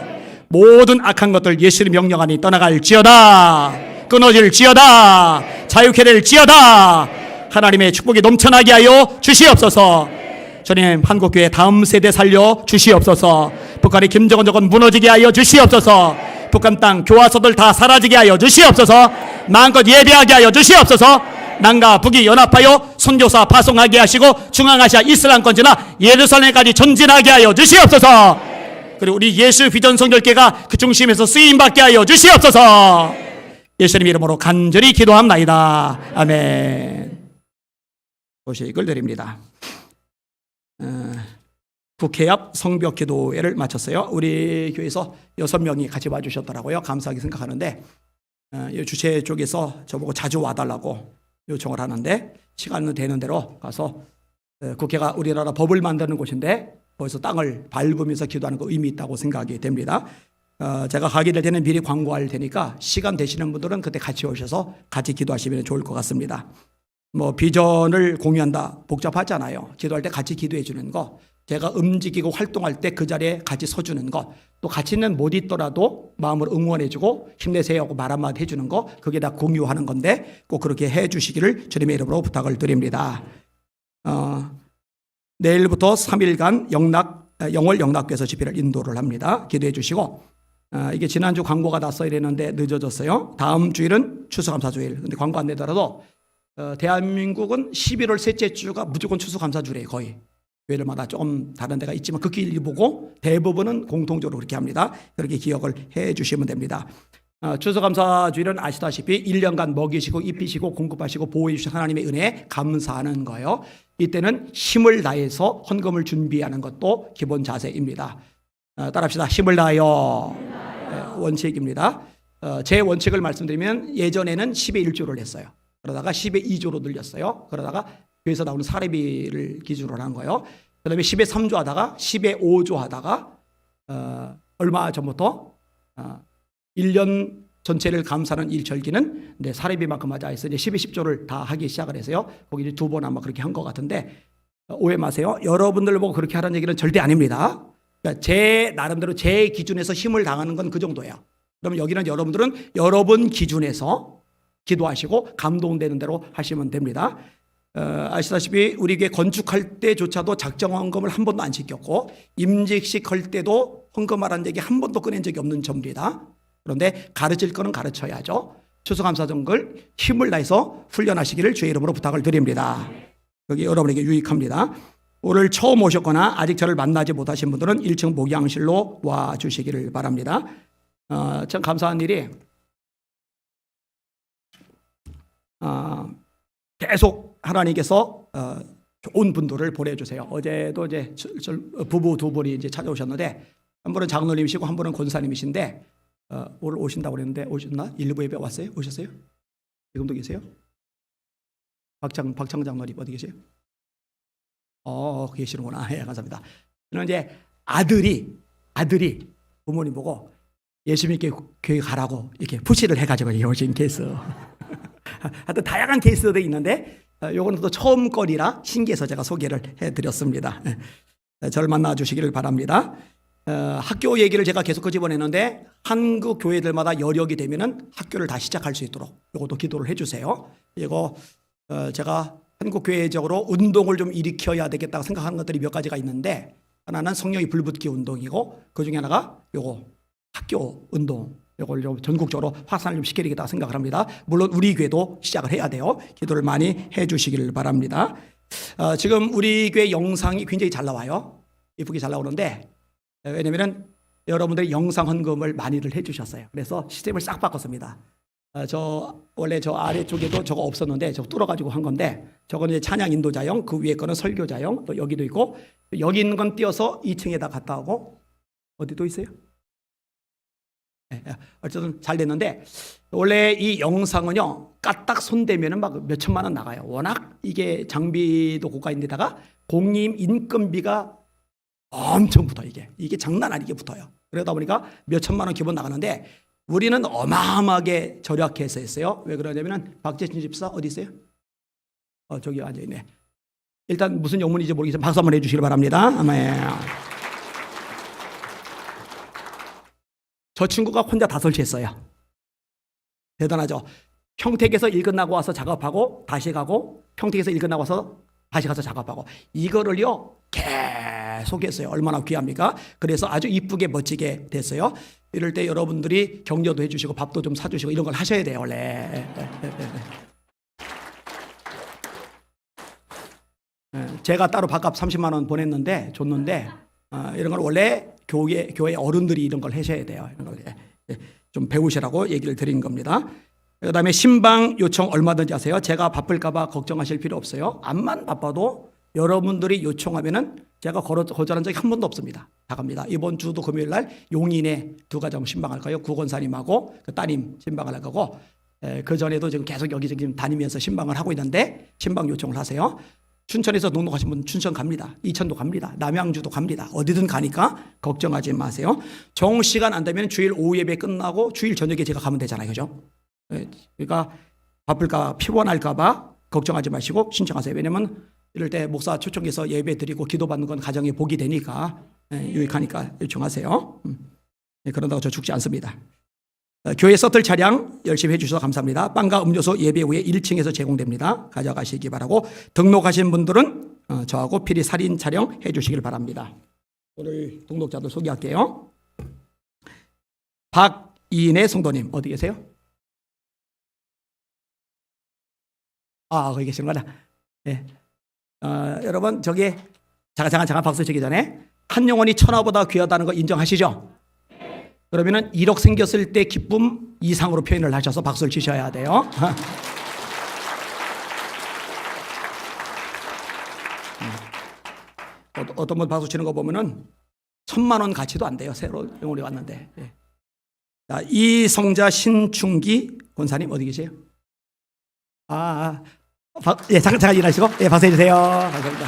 모든 악한 것들 예수의 명령하니 떠나갈지어다. 끊어질지어다. 자유케 될지어다. 하나님의 축복이 넘쳐나게 하여 주시옵소서. 주님, 한국교회 다음 세대 살려 주시옵소서. 북한의 김정은 정권 무너지게 하여 주시옵소서. 북한 땅 교화소들 다 사라지게 하여 주시옵소서. 마음껏 예배하게 하여 주시옵소서. 남과 북이 연합하여 선교사 파송하게 하시고 중앙아시아 이슬람권 지나 예루살렘까지 전진하게 하여 주시옵소서. 그리고 우리 예수 비전 성결교회가 그 중심에서 쓰임받게 하여 주시옵소서. 예수님 이름으로 간절히 기도합나이다. 아멘. 소식을 드립니다. 국회 앞 성벽 기도회를 마쳤어요. 우리 교회에서 6명이 같이 와주셨더라고요. 감사하게 생각하는데 이 주최 쪽에서 저보고 자주 와달라고 요청을 하는데 시간은 되는 대로 가서 국회가 우리나라 법을 만드는 곳인데 거기서 땅을 밟으면서 기도하는 거 의미 있다고 생각이 됩니다. 제가 가게 될 때는 미리 광고할 테니까 시간 되시는 분들은 그때 같이 오셔서 같이 기도하시면 좋을 것 같습니다. 뭐 비전을 공유한다 복잡하잖아요. 기도할 때 같이 기도해 주는 거, 제가 움직이고 활동할 때 그 자리에 같이 서주는 거, 또 같이는 못 있더라도 마음으로 응원해주고 힘내세요 하고 말 한마디 해주는 거, 그게 다 공유하는 건데 꼭 그렇게 해주시기를 주님의 이름으로 부탁을 드립니다. 내일부터 3일간 영월 영락교에서 집회를 인도를 합니다. 기도해 주시고, 이게 지난주 광고가 났어야 되는데 늦어졌어요. 다음 주일은 추수감사주일. 근데 광고 안 내더라도 대한민국은 11월 셋째 주가 무조건 추수감사주일이에요. 거의 교회들마다 좀 다른 데가 있지만 극히 일부고 대부분은 공통적으로 그렇게 합니다. 그렇게 기억을 해 주시면 됩니다. 추수감사주일은 아시다시피 1년간 먹이시고 입히시고 공급하시고 보호해 주신 하나님의 은혜에 감사하는 거예요. 이때는 힘을 다해서 헌금을 준비하는 것도 기본 자세입니다. 따라합시다. 힘을 다하여. 원칙입니다. 제 원칙을 말씀드리면 예전에는 10의 1조를 했어요. 그러다가 10의 2조로 늘렸어요. 그러다가 교회에서 나오는 사례비를 기준으로 한 거예요. 그 다음에 10의 3조 하다가 10의 5조 하다가 얼마 전부터 1년 전체를 감사하는 일절기는 사례비만큼 하자 해서 이제 10의 10조를 다 하기 시작을 해서요. 거기 이제 2번 아마 그렇게 한 것 같은데 오해 마세요. 여러분들 보고 그렇게 하라는 얘기는 절대 아닙니다. 그러니까 제 나름대로 제 기준에서 힘을 당하는 건 그 정도예요. 그러면 여기는 여러분들은 여러분 기준에서 기도하시고 감동되는 대로 하시면 됩니다. 아시다시피 우리 교회 건축할 때조차도 작정 헌금을 한 번도 안 지켰고 임직식 할 때도 헌금하라는 얘기 한 번도 꺼낸 적이 없는 점입니다. 그런데 가르칠 거는 가르쳐야죠. 추수감사절을 힘을 다해서 훈련하시기를 주의 이름으로 부탁을 드립니다. 여기 여러분에게 유익합니다. 오늘 처음 오셨거나 아직 저를 만나지 못하신 분들은 1층 목양실로 와 주시기를 바랍니다. 참 감사한 일이 계속 하나님께서 좋은 분들을 보내주세요. 어제도 이제 부부 두 분이 이제 찾아오셨는데 한 분은 장로님이시고 한 분은 권사님이신데 오늘 오신다고 그랬는데 오셨나? 일부 예배 왔어요? 오셨어요? 지금도 계세요? 박창 장로님 어디 계세요? 계시는구나. 예, 감사합니다. 저는 이제 아들이 부모님 보고 예수 믿게 교회 가라고 이렇게 푸시를 해가지고 오신 케이스. 하여튼 다양한 케이스들이 있는데 요거는 또 처음 거리라 신기해서 제가 소개를 해드렸습니다. 저를 만나주시기를 바랍니다. 학교 얘기를 제가 계속 끄집어내는데 한국 교회들마다 여력이 되면은 학교를 다시 시작할 수 있도록 요것도 기도를 해주세요. 이거 제가 한국 교회적으로 운동을 좀 일으켜야 되겠다고 생각하는 것들이 몇 가지가 있는데 하나는 성령이 불붙기 운동이고 그 중에 하나가 요거 학교 운동 이걸 좀 전국적으로 확산을 좀 시켜야겠다 생각을 합니다. 물론 우리 교회도 시작을 해야 돼요. 기도를 많이 해주시길 바랍니다. 지금 우리 교회 영상이 굉장히 잘 나와요. 이쁘게 잘 나오는데 왜냐하면 여러분들이 영상 헌금을 많이들 해주셨어요. 그래서 시스템을 싹 바꿨습니다. 원래 저 아래쪽에도 저거 없었는데 저거 뚫어가지고 한 건데 저거는 이제 찬양 인도자용, 그 위에 거는 설교자용, 또 여기도 있고 여기 있는 건 띄어서 2층에다 갔다 오고 어디도 있어요? 어쨌든 잘 됐는데 원래 이 영상은요 까딱 손대면은 막 몇 천만 원 나가요. 워낙 이게 장비도 고가인데다가 공임 인건비가 엄청 붙어 이게 장난 아니게 붙어요. 그러다 보니까 몇 천만 원 기본 나가는데 우리는 어마어마하게 절약해서 했어요. 왜 그러냐면은 박재진 집사 어디 있어요? 저기 앉아 있네. 일단 무슨 영문인지 모르겠지만 박수 한번 해주시기 바랍니다. 아멘. 저 친구가 혼자 다 설치했어요. 대단하죠. 평택에서 일 끝나고 와서 작업하고 다시 가고 평택에서 일 끝나고 와서 다시 가서 작업하고 이거를요 계속 했어요. 얼마나 귀합니까? 그래서 아주 이쁘게 멋지게 됐어요. 이럴 때 여러분들이 격려도 해주시고 밥도 좀 사주시고 이런 걸 하셔야 돼요. 원래 제가 따로 밥값 30만 원 보냈는데 줬는데 이런 걸 원래 교회 어른들이 이런 걸 하셔야 돼요. 이런 걸 좀 배우시라고 얘기를 드린 겁니다. 그다음에 신방 요청 얼마든지 하세요. 제가 바쁠까봐 걱정하실 필요 없어요. 암만 바빠도 여러분들이 요청하면은 제가 거절한 적이 한 번도 없습니다. 다 갑니다. 이번 주도 금요일 날 용인에 두 가정 신방할 거예요. 구권사님하고 그 따님 신방을 할 거고 그 전에도 지금 계속 여기 지금 다니면서 신방을 하고 있는데 신방 요청을 하세요. 춘천에서 등록하신 분 춘천 갑니다. 이천도 갑니다. 남양주도 갑니다. 어디든 가니까 걱정하지 마세요. 정시간 안 되면 주일 오후 예배 끝나고 주일 저녁에 제가 가면 되잖아요. 그죠? 그러니까 바쁠까 피곤할까 봐 걱정하지 마시고 신청하세요. 왜냐면 이럴 때 목사 초청해서 예배 드리고 기도받는 건 가정에 복이 되니까 유익하니까 요청하세요. 그런다고 저 죽지 않습니다. 교회 서틀 차량 열심히 해주셔서 감사합니다. 빵과 음료수 예배 후에 1층에서 제공됩니다. 가져가시기 바라고 등록하신 분들은 저하고 필히 살인 촬영 해주시길 바랍니다. 오늘 등록자들 소개할게요. 박이인의 성도님 어디 계세요? 거기 계시는구나. 네. 여러분 저기 잠깐 박수 치기 전에 한 영혼이 천하보다 귀하다는 거 인정하시죠? 그러면은 1억 생겼을 때 기쁨 이상으로 표현을 하셔서 박수를 치셔야 돼요. 어떤 분 박수 치는 거 보면은 1,000만 원 가치도 안 돼요. 새로 영월에 왔는데. 예. 자, 이성자 신충기 권사님 어디 계세요? 예, 잠깐 일하시고, 예, 박수해 주세요. 감사합니다.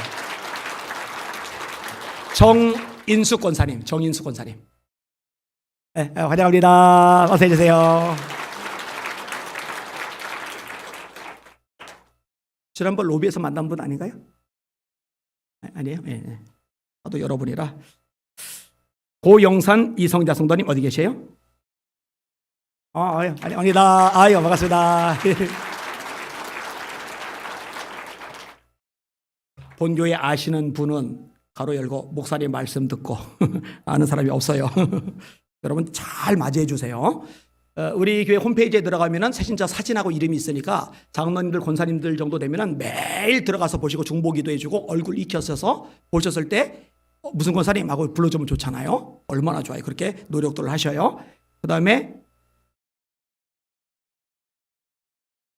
정인숙 권사님. 예, 환영합니다. 박수해 주세요. 지난번 로비에서 만난 분 아닌가요? 아니에요? 예, 예. 나도 여러분이라. 고영산 이성자 성도님 어디 계세요? 환영합니다. 반갑습니다. 본교에 아시는 분은 가로 열고 목사님 말씀 듣고 아는 사람이 없어요. 여러분 잘 맞이해 주세요. 우리 교회 홈페이지에 들어가면은 새신자 사진하고 이름이 있으니까 장로님들 권사님들 정도 되면은 매일 들어가서 보시고 중보기도 해주고 얼굴 익혀서 보셨을 때 무슨 권사님 하고 불러주면 좋잖아요. 얼마나 좋아요. 그렇게 노력들을 하셔요. 그 다음에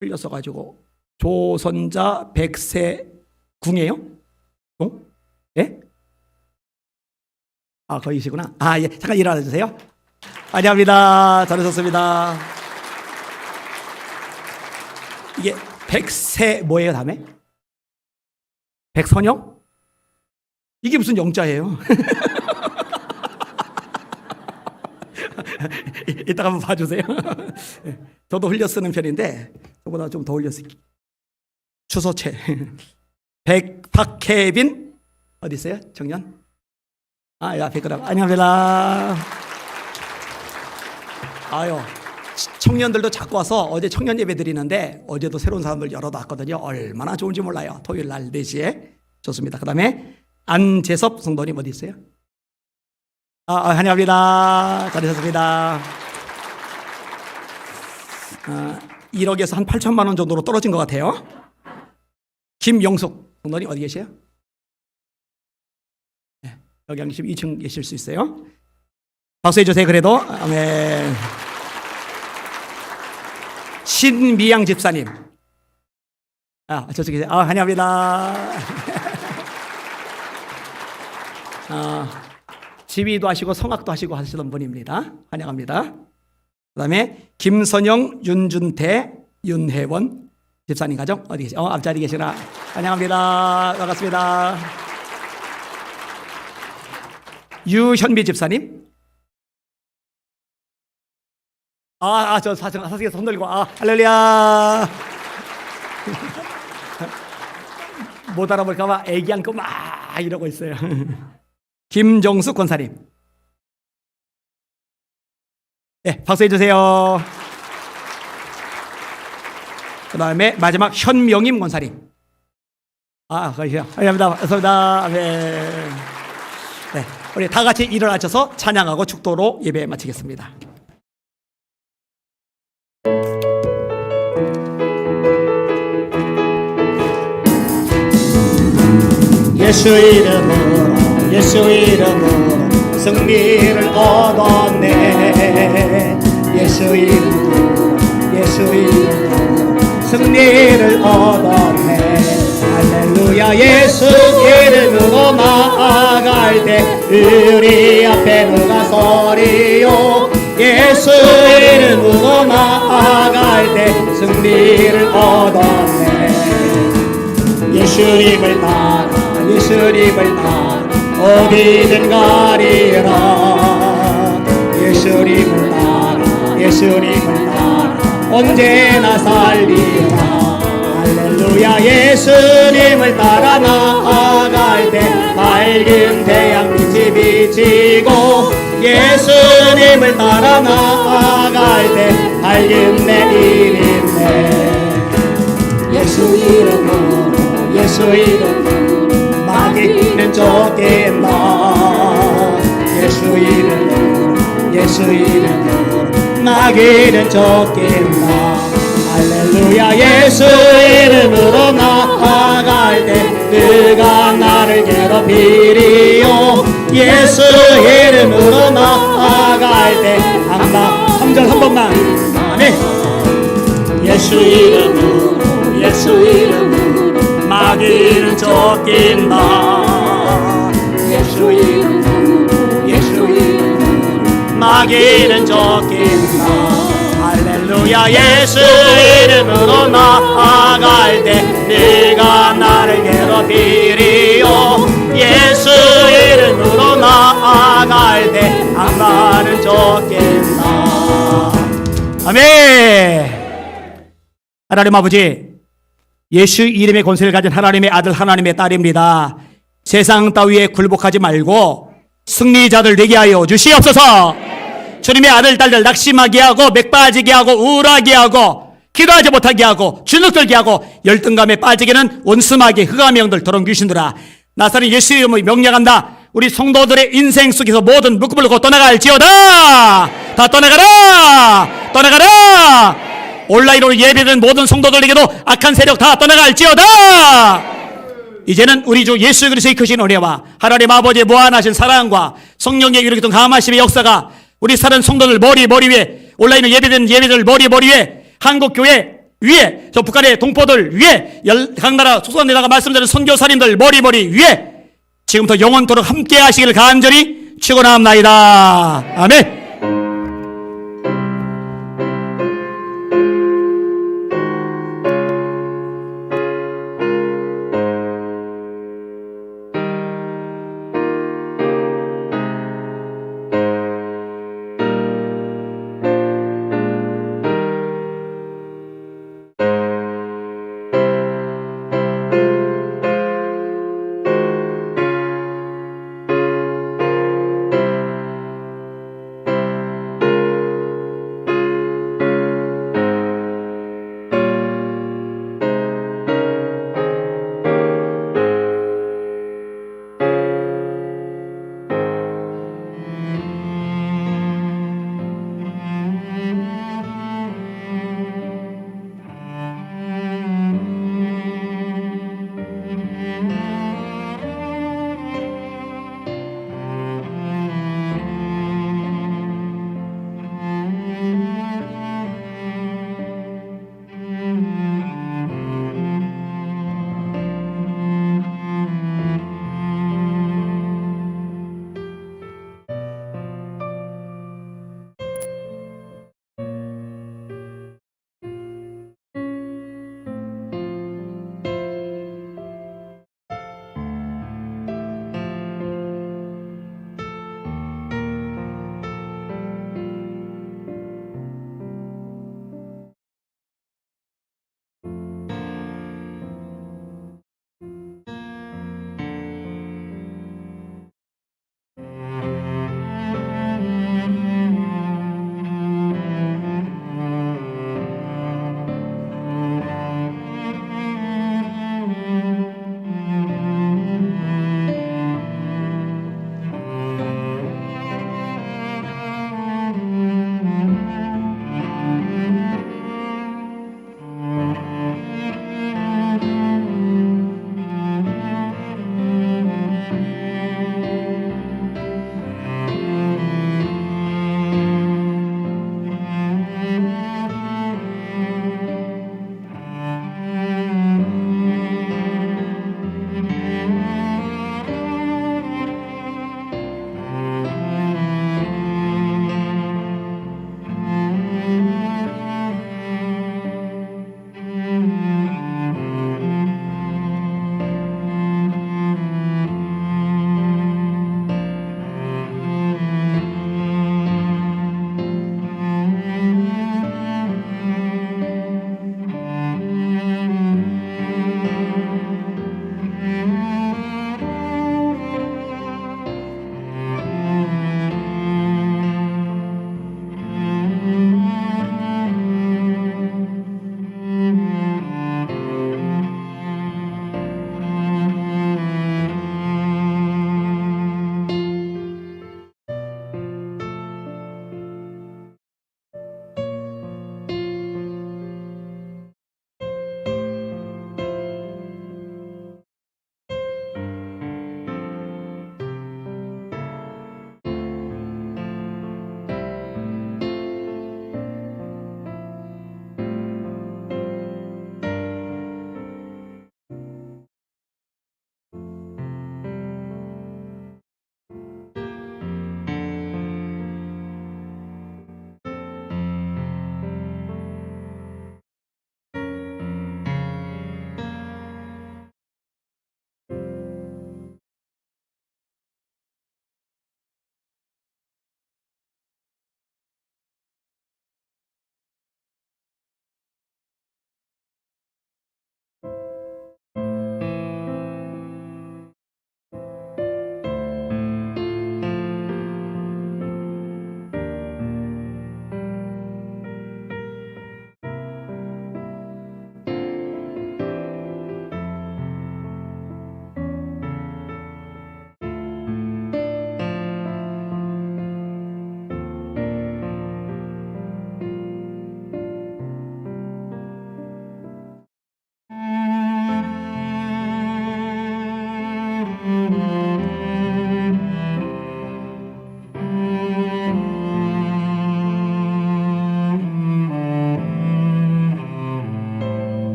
흘렸어 가지고 조선자 백세 궁이에요? 예? 거기시구나. 예. 잠깐 일어나 주세요. 환영합니다. 잘하셨습니다. 이게 백세 뭐예요, 다음에? 백선영? 이게 무슨 영자예요? 이따가 한번 봐주세요. 저도 흘려 쓰는 편인데 저보다 좀 더 흘려 쓰기. 추소채. 박혜빈 어디 있어요? 청년? 앞에 있구나. 안녕하세요. 청년들도 자꾸 와서 어제 청년 예배 드리는데 어제도 새로운 사람들 여러 왔거든요. 얼마나 좋은지 몰라요. 토요일 날 4시에. 좋습니다. 그 다음에 안재섭 성도님 어디 있어요? 환영합니다. 잘하셨습니다. 1억에서 한 8천만 원 정도로 떨어진 것 같아요. 김영숙 성도님 어디 계세요? 네, 여기 한 2층 계실 수 있어요. 박수해 주세요. 그래도 아멘. 신미양 집사님 저쪽에 계세요. 환영합니다. 지휘도 하시고 성악도 하시고 하시던 분입니다. 환영합니다. 그 다음에 김선영, 윤준태, 윤혜원 집사님 가족 어디 계세요? 앞자리 계시나? 환영합니다. 반갑습니다. 유현미 집사님. 저 사석에서 손 들고 할렐루야. 못 알아볼까봐 애기 안고 막 이러고 있어요. 김정숙 권사님. 네, 박수해 주세요. 그 다음에 마지막 현명임 권사님. 거기요. 감사합니다. 감사합니다. 네. 네, 우리 다 같이 일어나셔서 찬양하고 축도로 예배 마치겠습니다. 예수 이름으로 승리를 얻었네. 예수 이름으로 승리를 얻었네. 할렐루야. 예수 이름으로 나아갈 때 우리 앞에 누가 서리요. 예수 이름으로 나아갈 때 승리를 얻었네. 예수님을 따라 어디든 가리라. 예수님을 따라 언제나 살리라. 할렐루야. 예수님을 따라 나아갈 때 밝은 태양빛이 비치고 예수님을 따라 나아갈 때 밝은 내일이네. 예수 이름으로 마귀는 쫓긴다. 예수 이름으로 마귀는 쫓긴다. 할렐루야. 예수 이름으로 나아갈 때 누가 나를 괴롭히리요. 예수 이름으로 나아갈 때 예수 이름으로 예수 이름으로 마귀는 쫓긴다. 예수 이름으로 예수 이름으로 마귀는 쫓긴다. 할렐루야. 예수 이름으로 나아갈 때 네가 나를 괴롭히리요. 예수 이름으로 나아갈 때 악마는 쫓긴다. 아멘. 하나님 아버지, 예수 이름의 권세를 가진 하나님의 아들 하나님의 딸입니다. 세상 따위에 굴복하지 말고 승리자들 되게 하여 주시옵소서. 주님의 아들 딸들 낙심하게 하고 맥빠지게 하고 우울하게 하고 기도하지 못하게 하고 주눅들게 하고 열등감에 빠지게는 원수마귀 흑암의 영들 더러운 귀신들아, 나사렛 예수 이름으로 명령한다. 우리 성도들의 인생 속에서 모든 묶음을 고 떠나갈지어다. 다 떠나가라. 떠나가라. 온라인으로 예배드리는 모든 성도들에게도 악한 세력 다 떠나갈지어다. 이제는 우리 주 예수 그리스도의 크신 은혜와 하나님 아버지의 무한하신 사랑과 성령의 이렇게 강하심의 역사가 우리 사는 성도들 머리 위에, 온라인으로 예배드리는 예배들 머리 위에, 한국교회 위에, 저 북한의 동포들 위에, 각 나라 소속사람들에다가 말씀드리는 선교사님들 머리 위에 지금부터 영원토록 함께 하시기를 간절히 축원합니다. 아멘.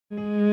주